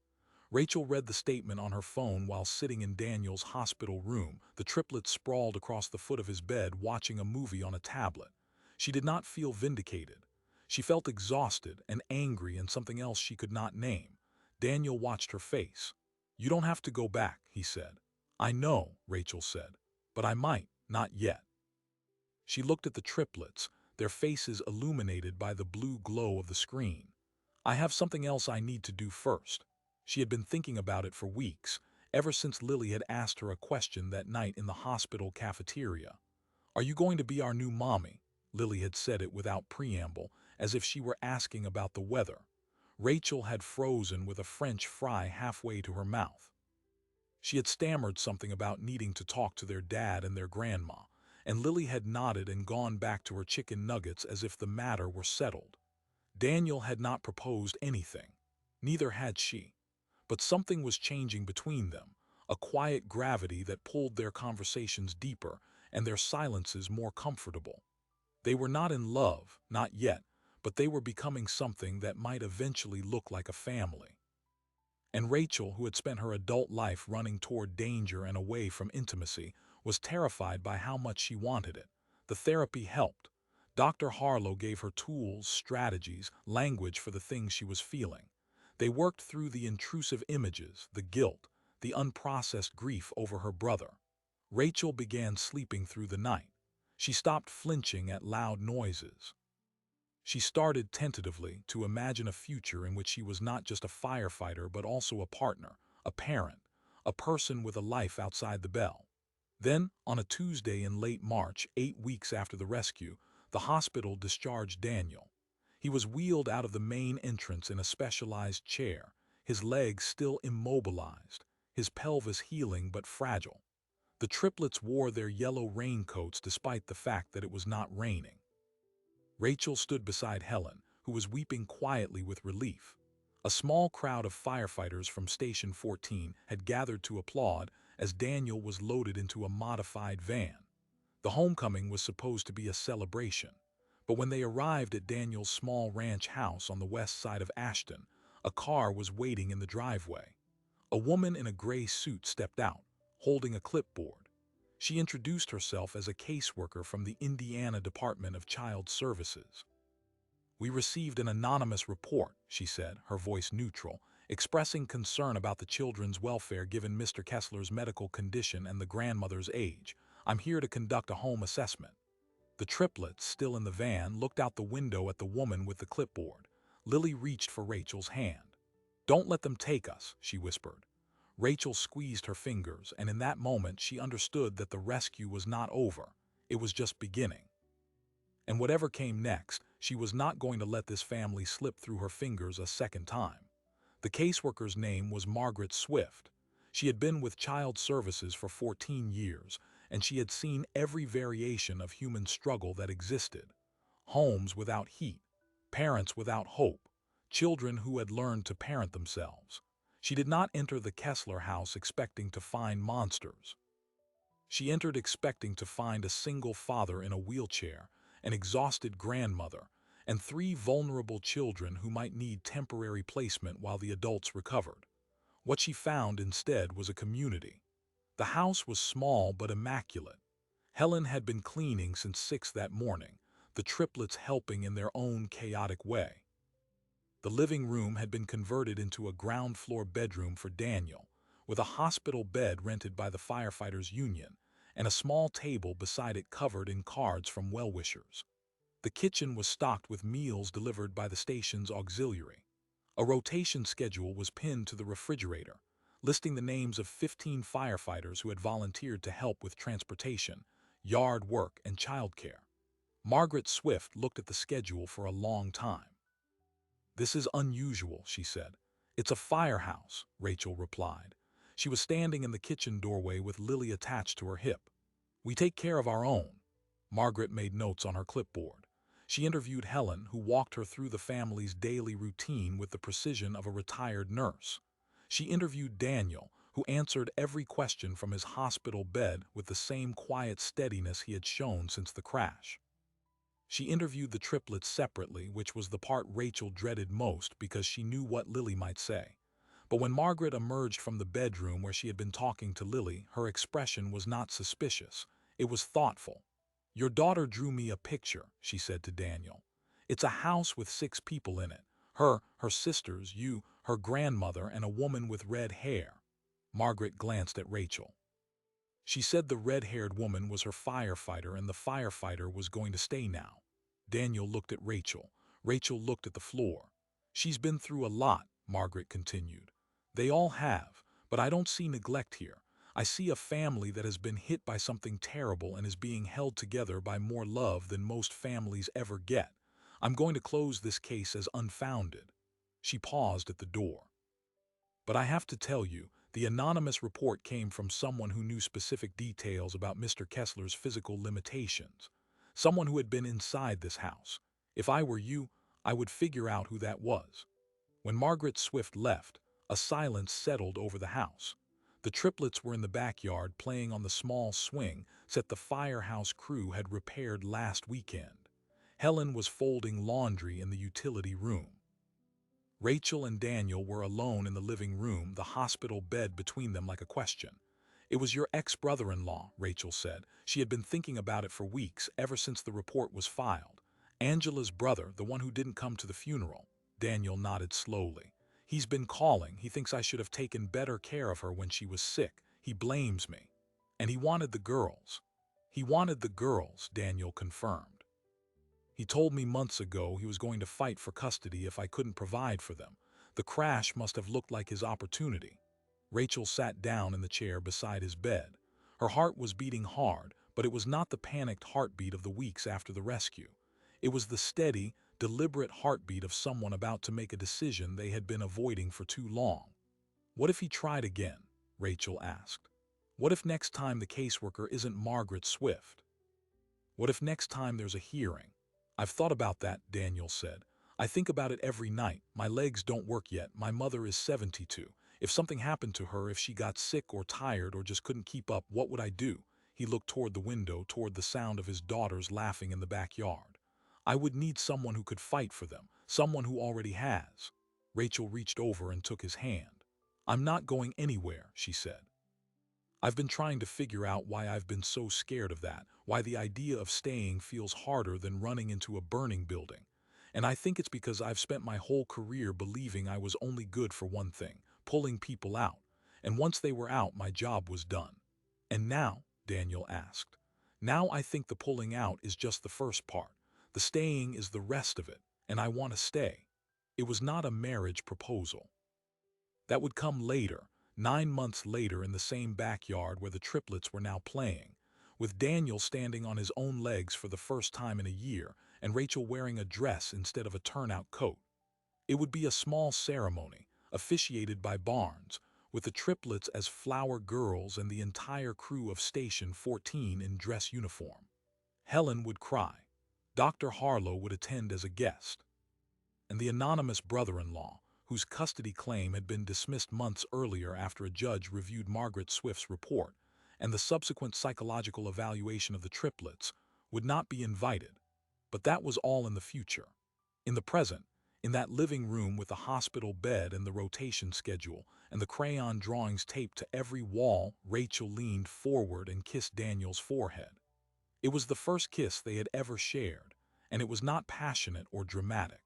Rachel read the statement on her phone while sitting in Daniel's hospital room. The triplet sprawled across the foot of his bed watching a movie on a tablet. She did not feel vindicated. She felt exhausted and angry and something else she could not name. Daniel watched her face. "You don't have to go back," he said. "I know," Rachel said, "but I might, not yet." She looked at the triplets, their faces illuminated by the blue glow of the screen. "I have something else I need to do first." She had been thinking about it for weeks, ever since Lily had asked her a question that night in the hospital cafeteria. "Are you going to be our new mommy?" Lily had said it without preamble, as if she were asking about the weather. Rachel had frozen with a French fry halfway to her mouth. She had stammered something about needing to talk to their dad and their grandma, and Lily had nodded and gone back to her chicken nuggets as if the matter were settled. Daniel had not proposed anything. Neither had she. But something was changing between them, a quiet gravity that pulled their conversations deeper and their silences more comfortable. They were not in love, not yet, but they were becoming something that might eventually look like a family. And Rachel, who had spent her adult life running toward danger and away from intimacy, was terrified by how much she wanted it. The therapy helped. Dr. Harlow gave her tools, strategies, language for the things she was feeling. They worked through the intrusive images, the guilt, the unprocessed grief over her brother. Rachel began sleeping through the night. She stopped flinching at loud noises. She started tentatively to imagine a future in which she was not just a firefighter but also a partner, a parent, a person with a life outside the bell. Then, on a Tuesday in late March, 8 weeks after the rescue, the hospital discharged Daniel. He was wheeled out of the main entrance in a specialized chair, his legs still immobilized, his pelvis healing but fragile. The triplets wore their yellow raincoats despite the fact that it was not raining. Rachel stood beside Helen, who was weeping quietly with relief. A small crowd of firefighters from Station 14 had gathered to applaud as Daniel was loaded into a modified van. The homecoming was supposed to be a celebration, but when they arrived at Daniel's small ranch house on the west side of Ashton, a car was waiting in the driveway. A woman in a gray suit stepped out, holding a clipboard. She introduced herself as a caseworker from the Indiana Department of Child Services. "We received an anonymous report," she said, her voice neutral, expressing concern about the children's welfare given Mr. Kessler's medical condition and the grandmother's age. "I'm here to conduct a home assessment." The triplets, still in the van, looked out the window at the woman with the clipboard. Lily reached for Rachel's hand. "Don't let them take us," she whispered. Rachel squeezed her fingers, and in that moment she understood that the rescue was not over. It was just beginning. And whatever came next, she was not going to let this family slip through her fingers a second time. The caseworker's name was Margaret Swift. She had been with Child Services for 14 years, and she had seen every variation of human struggle that existed. Homes without heat, parents without hope, children who had learned to parent themselves. She did not enter the Kessler house expecting to find monsters. She entered expecting to find a single father in a wheelchair, an exhausted grandmother, and 3 vulnerable children who might need temporary placement while the adults recovered. What she found instead was a community. The house was small but immaculate. Helen had been cleaning since 6 that morning, the triplets helping in their own chaotic way. The living room had been converted into a ground-floor bedroom for Daniel, with a hospital bed rented by the firefighters' union, and a small table beside it covered in cards from well-wishers. The kitchen was stocked with meals delivered by the station's auxiliary. A rotation schedule was pinned to the refrigerator, listing the names of 15 firefighters who had volunteered to help with transportation, yard work, and childcare. Margaret Swift looked at the schedule for a long time. "This is unusual," she said. "It's a firehouse," Rachel replied. She was standing in the kitchen doorway with Lily attached to her hip. "We take care of our own." Margaret made notes on her clipboard. She interviewed Helen, who walked her through the family's daily routine with the precision of a retired nurse. She interviewed Daniel, who answered every question from his hospital bed with the same quiet steadiness he had shown since the crash. She interviewed the triplets separately, which was the part Rachel dreaded most because she knew what Lily might say. But when Margaret emerged from the bedroom where she had been talking to Lily, her expression was not suspicious. It was thoughtful. "Your daughter drew me a picture," she said to Daniel. "It's a house with 6 people in it. Her sisters, you, her grandmother, and a woman with red hair." Margaret glanced at Rachel. She said the red-haired woman was her firefighter and the firefighter was going to stay now. Daniel looked at Rachel. Rachel looked at the floor. "She's been through a lot," Margaret continued. "They all have, but I don't see neglect here. I see a family that has been hit by something terrible and is being held together by more love than most families ever get. I'm going to close this case as unfounded." She paused at the door. "But I have to tell you, the anonymous report came from someone who knew specific details about Mr. Kessler's physical limitations. Someone who had been inside this house. If I were you, I would figure out who that was." When Margaret Swift left, a silence settled over the house. The triplets were in the backyard playing on the small swing set the firehouse crew had repaired last weekend. Helen was folding laundry in the utility room. Rachel and Daniel were alone in the living room, the hospital bed between them like a question. "It was your ex-brother-in-law," Rachel said. She had been thinking about it for weeks, ever since the report was filed. "Angela's brother, the one who didn't come to the funeral." Daniel nodded slowly. "He's been calling. He thinks I should have taken better care of her when she was sick. He blames me. And he wanted the girls." "He wanted the girls," Daniel confirmed. "He told me months ago he was going to fight for custody if I couldn't provide for them. The crash must have looked like his opportunity." Rachel sat down in the chair beside his bed. Her heart was beating hard, but it was not the panicked heartbeat of the weeks after the rescue. It was the steady, deliberate heartbeat of someone about to make a decision they had been avoiding for too long. "What if he tried again?" Rachel asked. "What if next time the caseworker isn't Margaret Swift? What if next time there's a hearing?" "I've thought about that," Daniel said. "I think about it every night. My legs don't work yet. My mother is 72. If something happened to her, if she got sick or tired or just couldn't keep up, what would I do?" He looked toward the window, toward the sound of his daughters laughing in the backyard. "I would need someone who could fight for them, someone who already has." Rachel reached over and took his hand. "I'm not going anywhere," she said. "I've been trying to figure out why I've been so scared of that, why the idea of staying feels harder than running into a burning building. And I think it's because I've spent my whole career believing I was only good for one thing, pulling people out. And once they were out, my job was done." "And now?" Daniel asked. "Now I think the pulling out is just the first part. The staying is the rest of it, and I want to stay." It was not a marriage proposal. That would come later, 9 months later, in the same backyard where the triplets were now playing, with Daniel standing on his own legs for the first time in a year and Rachel wearing a dress instead of a turnout coat. It would be a small ceremony, officiated by Barnes, with the triplets as flower girls and the entire crew of Station 14 in dress uniform. Helen would cry. Dr. Harlow would attend as a guest. And the anonymous brother-in-law, whose custody claim had been dismissed months earlier after a judge reviewed Margaret Swift's report, and the subsequent psychological evaluation of the triplets, would not be invited. But that was all in the future. In the present, in that living room with the hospital bed and the rotation schedule and the crayon drawings taped to every wall, Rachel leaned forward and kissed Daniel's forehead. It was the first kiss they had ever shared, and it was not passionate or dramatic.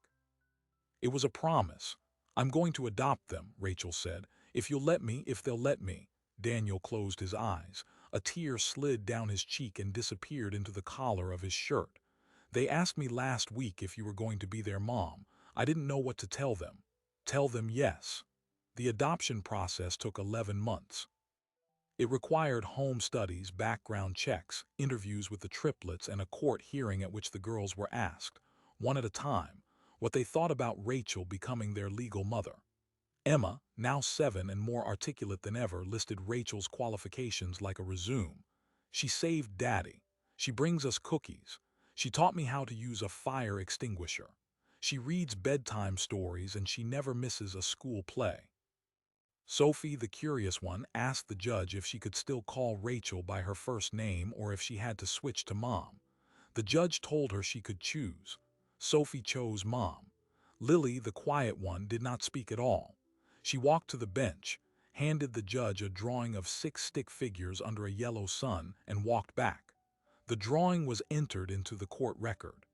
It was a promise. "I'm going to adopt them," Rachel said. "If you'll let me, if they'll let me." Daniel closed his eyes. A tear slid down his cheek and disappeared into the collar of his shirt. "They asked me last week if you were going to be their mom. I didn't know what to tell them." "Tell them yes." The adoption process took 11 months. It required home studies, background checks, interviews with the triplets, and a court hearing at which the girls were asked, one at a time, what they thought about Rachel becoming their legal mother. Emma, now 7 and more articulate than ever, listed Rachel's qualifications like a resume. She saved Daddy. She brings us cookies. She taught me how to use a fire extinguisher. She reads bedtime stories and she never misses a school play. Sophie, the curious one, asked the judge if she could still call Rachel by her first name or if she had to switch to Mom. The judge told her she could choose. Sophie chose Mom. Lily, the quiet one, did not speak at all. She walked to the bench, handed the judge a drawing of 6 stick figures under a yellow sun, and walked back. The drawing was entered into the court record.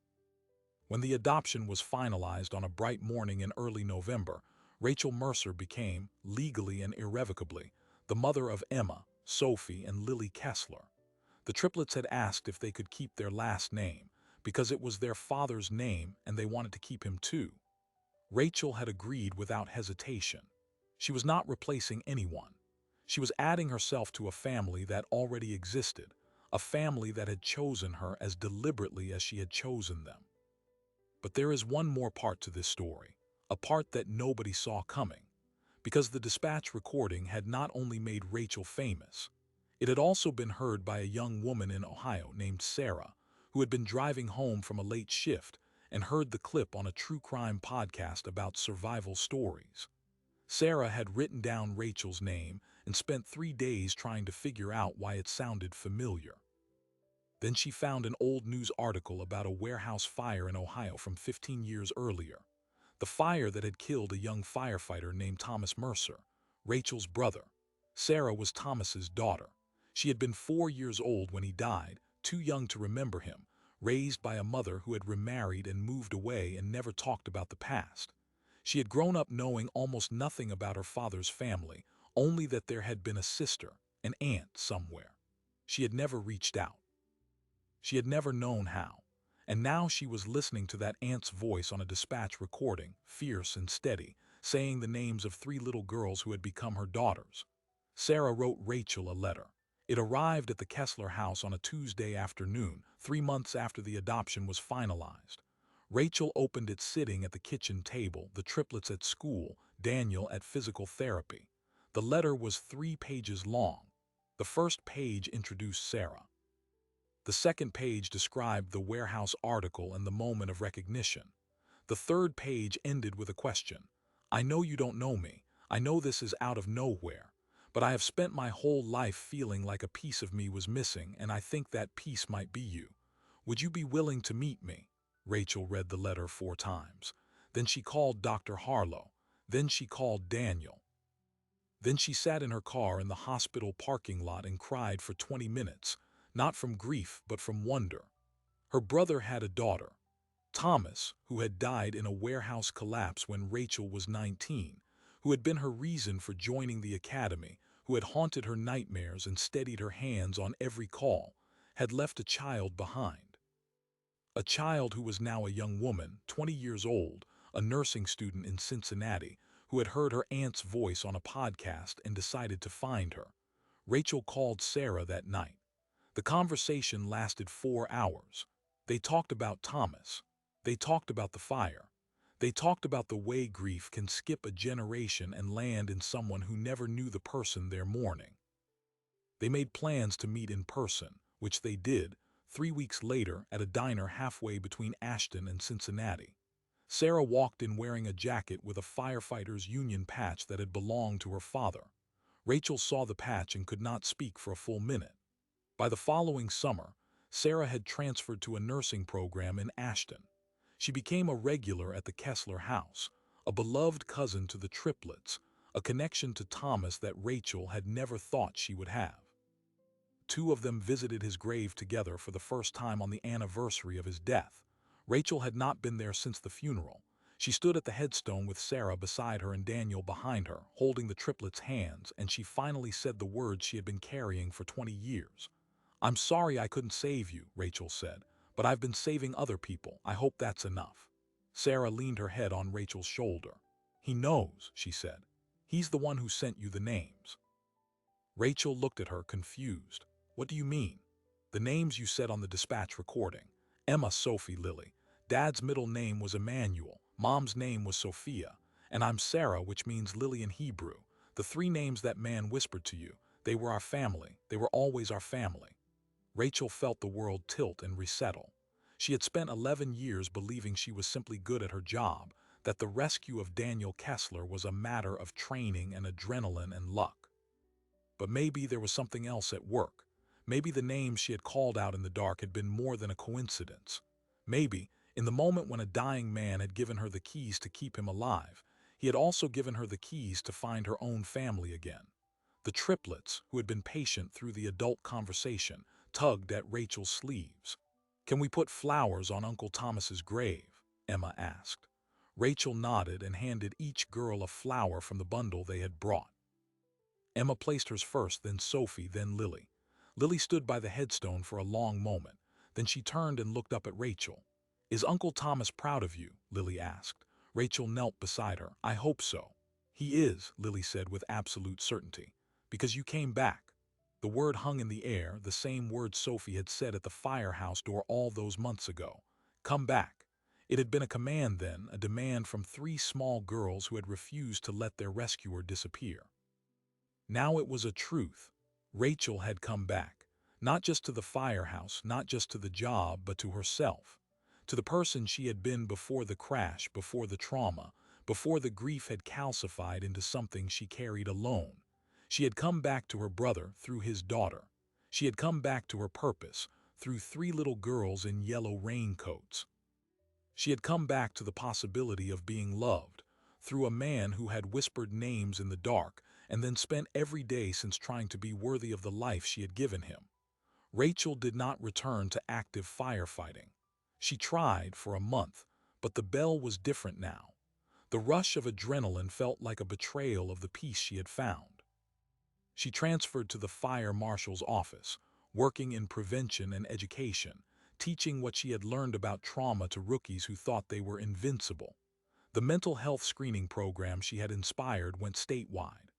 When the adoption was finalized on a bright morning in early November, Rachel Mercer became, legally and irrevocably, the mother of Emma, Sophie, and Lily Kessler. The triplets had asked if they could keep their last name, because it was their father's name and they wanted to keep him too. Rachel had agreed without hesitation. She was not replacing anyone. She was adding herself to a family that already existed, a family that had chosen her as deliberately as she had chosen them. But there is one more part to this story, a part that nobody saw coming, because the dispatch recording had not only made Rachel famous, it had also been heard by a young woman in Ohio named Sarah, who had been driving home from a late shift and heard the clip on a true crime podcast about survival stories. Sarah had written down Rachel's name and spent 3 days trying to figure out why it sounded familiar. Then she found an old news article about a warehouse fire in Ohio from 15 years earlier. The fire that had killed a young firefighter named Thomas Mercer, Rachel's brother. Sarah was Thomas's daughter. She had been 4 years old when he died, too young to remember him, raised by a mother who had remarried and moved away and never talked about the past. She had grown up knowing almost nothing about her father's family, only that there had been a sister, an aunt somewhere. She had never reached out. She had never known how. And now she was listening to that aunt's voice on a dispatch recording, fierce and steady, saying the names of 3 little girls who had become her daughters. Sarah wrote Rachel a letter. It arrived at the Kessler house on a Tuesday afternoon, 3 months after the adoption was finalized. Rachel opened it sitting at the kitchen table, the triplets at school, Daniel at physical therapy. The letter was 3 pages long. The first page introduced Sarah. The second page described the warehouse article and the moment of recognition. The third page ended with a question. I know you don't know me. I know this is out of nowhere. But I have spent my whole life feeling like a piece of me was missing, and I think that piece might be you. Would you be willing to meet me? Rachel read the letter 4 times. Then she called Dr. Harlow. Then she called Daniel. Then she sat in her car in the hospital parking lot and cried for 20 minutes. Not from grief, but from wonder. Her brother had a daughter, Thomas, who had died in a warehouse collapse when Rachel was 19, who had been her reason for joining the academy, who had haunted her nightmares and steadied her hands on every call, had left a child behind. A child who was now a young woman, 20 years old, a nursing student in Cincinnati, who had heard her aunt's voice on a podcast and decided to find her. Rachel called Sarah that night. The conversation lasted 4 hours. They talked about Thomas. They talked about the fire. They talked about the way grief can skip a generation and land in someone who never knew the person they're mourning. They made plans to meet in person, which they did, 3 weeks later at a diner halfway between Ashton and Cincinnati. Sarah walked in wearing a jacket with a firefighter's union patch that had belonged to her father. Rachel saw the patch and could not speak for a full minute. By the following summer, Sarah had transferred to a nursing program in Ashton. She became a regular at the Kessler house, a beloved cousin to the triplets, a connection to Thomas that Rachel had never thought she would have. 2 of them visited his grave together for the first time on the anniversary of his death. Rachel had not been there since the funeral. She stood at the headstone with Sarah beside her and Daniel behind her, holding the triplets' hands, and she finally said the words she had been carrying for 20 years. I'm sorry I couldn't save you, Rachel said, but I've been saving other people. I hope that's enough. Sarah leaned her head on Rachel's shoulder. He knows, she said. He's the one who sent you the names. Rachel looked at her, confused. What do you mean? The names you said on the dispatch recording. Emma, Sophie, Lily. Dad's middle name was Emmanuel. Mom's name was Sophia. And I'm Sarah, which means lily in Hebrew. The three names that man whispered to you. They were our family. They were always our family. Rachel felt the world tilt and resettle. She had spent 11 years believing she was simply good at her job, that the rescue of Daniel Kessler was a matter of training and adrenaline and luck. But maybe there was something else at work. Maybe the names she had called out in the dark had been more than a coincidence. Maybe, in the moment when a dying man had given her the keys to keep him alive, he had also given her the keys to find her own family again. The triplets, who had been patient through the adult conversation, tugged at Rachel's sleeves. "Can we put flowers on Uncle Thomas's grave?" Emma asked. Rachel nodded and handed each girl a flower from the bundle they had brought. Emma placed hers first, then Sophie, then Lily. Lily stood by the headstone for a long moment. Then she turned and looked up at Rachel. "Is Uncle Thomas proud of you?" Lily asked. Rachel knelt beside her. "I hope so." "He is," Lily said with absolute certainty, "because you came back." The word hung in the air, the same word Sophie had said at the firehouse door all those months ago. Come back. It had been a command then, a demand from three small girls who had refused to let their rescuer disappear. Now it was a truth. Rachel had come back, not just to the firehouse, not just to the job, but to herself, to the person she had been before the crash, before the trauma, before the grief had calcified into something she carried alone. She had come back to her brother through his daughter. She had come back to her purpose through three little girls in yellow raincoats. She had come back to the possibility of being loved through a man who had whispered names in the dark and then spent every day since trying to be worthy of the life she had given him. Rachel did not return to active firefighting. She tried for a month, but the bell was different now. The rush of adrenaline felt like a betrayal of the peace she had found. She transferred to the fire marshal's office, working in prevention and education, teaching what she had learned about trauma to rookies who thought they were invincible. The mental health screening program she had inspired went statewide.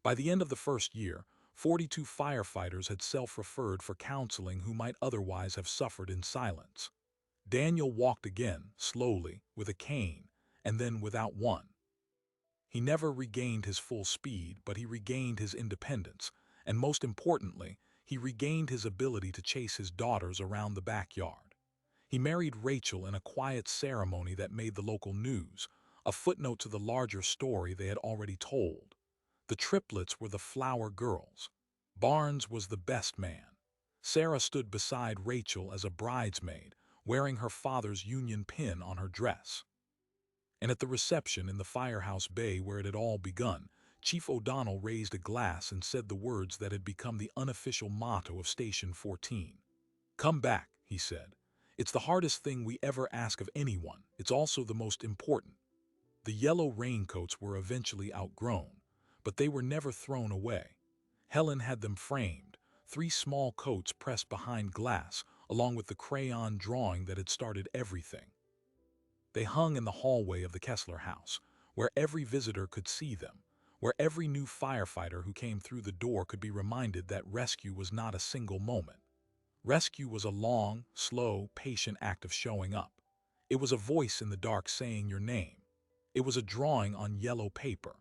By the end of the first year, 42 firefighters had self-referred for counseling who might otherwise have suffered in silence. Daniel walked again, slowly, with a cane, and then without one. He never regained his full speed, but he regained his independence, and most importantly, he regained his ability to chase his daughters around the backyard. He married Rachel in a quiet ceremony that made the local news, a footnote to the larger story they had already told. The triplets were the flower girls. Barnes was the best man. Sarah stood beside Rachel as a bridesmaid, wearing her father's union pin on her dress. And at the reception in the firehouse bay where it had all begun, Chief O'Donnell raised a glass and said the words that had become the unofficial motto of Station 14. "Come back," he said. "It's the hardest thing we ever ask of anyone. It's also the most important." The yellow raincoats were eventually outgrown, but they were never thrown away. Helen had them framed, three small coats pressed behind glass, along with the crayon drawing that had started everything. They hung in the hallway of the Kessler house, where every visitor could see them, where every new firefighter who came through the door could be reminded that rescue was not a single moment. Rescue was a long, slow, patient act of showing up. It was a voice in the dark saying your name. It was a drawing on yellow paper.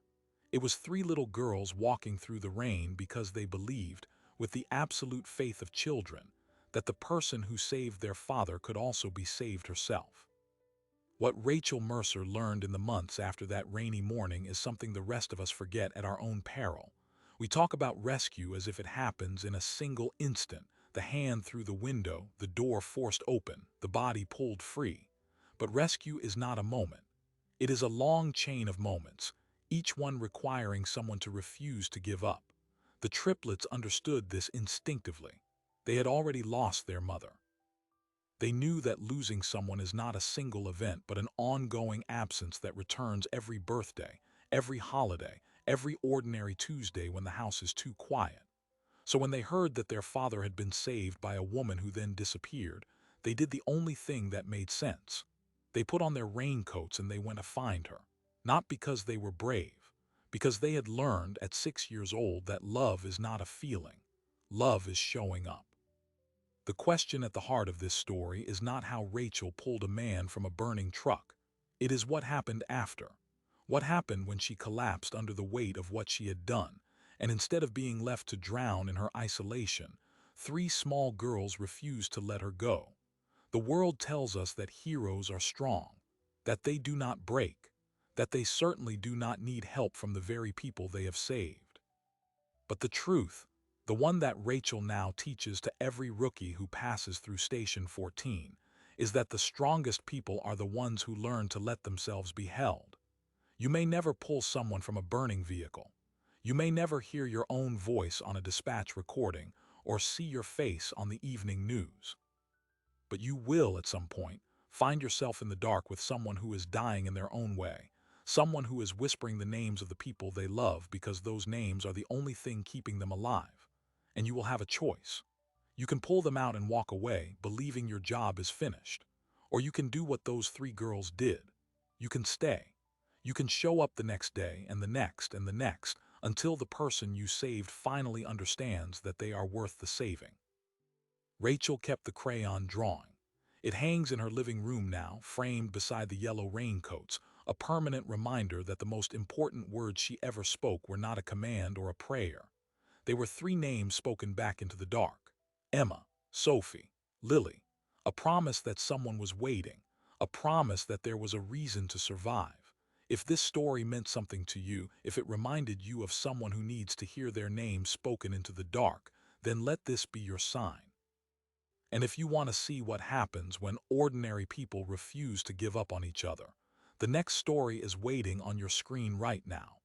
It was three little girls walking through the rain because they believed, with the absolute faith of children, that the person who saved their father could also be saved herself. What Rachel Mercer learned in the months after that rainy morning is something the rest of us forget at our own peril. We talk about rescue as if it happens in a single instant, the hand through the window, the door forced open, the body pulled free. But rescue is not a moment. It is a long chain of moments, each one requiring someone to refuse to give up. The triplets understood this instinctively. They had already lost their mother. They knew that losing someone is not a single event, but an ongoing absence that returns every birthday, every holiday, every ordinary Tuesday when the house is too quiet. So when they heard that their father had been saved by a woman who then disappeared, they did the only thing that made sense. They put on their raincoats and they went to find her. Not because they were brave, because they had learned at 6 years old that love is not a feeling. Love is showing up. The question at the heart of this story is not how Rachel pulled a man from a burning truck. It is what happened after. What happened when she collapsed under the weight of what she had done, and instead of being left to drown in her isolation, three small girls refused to let her go. The world tells us that heroes are strong, that they do not break, that they certainly do not need help from the very people they have saved. But the truth, the one that Rachel now teaches to every rookie who passes through Station 14, is that the strongest people are the ones who learn to let themselves be held. You may never pull someone from a burning vehicle. You may never hear your own voice on a dispatch recording or see your face on the evening news. But you will, at some point, find yourself in the dark with someone who is dying in their own way, someone who is whispering the names of the people they love because those names are the only thing keeping them alive. And you will have a choice. You can pull them out and walk away, believing your job is finished. Or you can do what those three girls did. You can stay. You can show up the next day and the next and the next until the person you saved finally understands that they are worth the saving. Rachel kept the crayon drawing. It hangs in her living room now, framed beside the yellow raincoats, a permanent reminder that the most important words she ever spoke were not a command or a prayer. They were three names spoken back into the dark. Emma, Sophie, Lily. A promise that someone was waiting. A promise that there was a reason to survive. If this story meant something to you, if it reminded you of someone who needs to hear their name spoken into the dark, then let this be your sign. And if you want to see what happens when ordinary people refuse to give up on each other, the next story is waiting on your screen right now.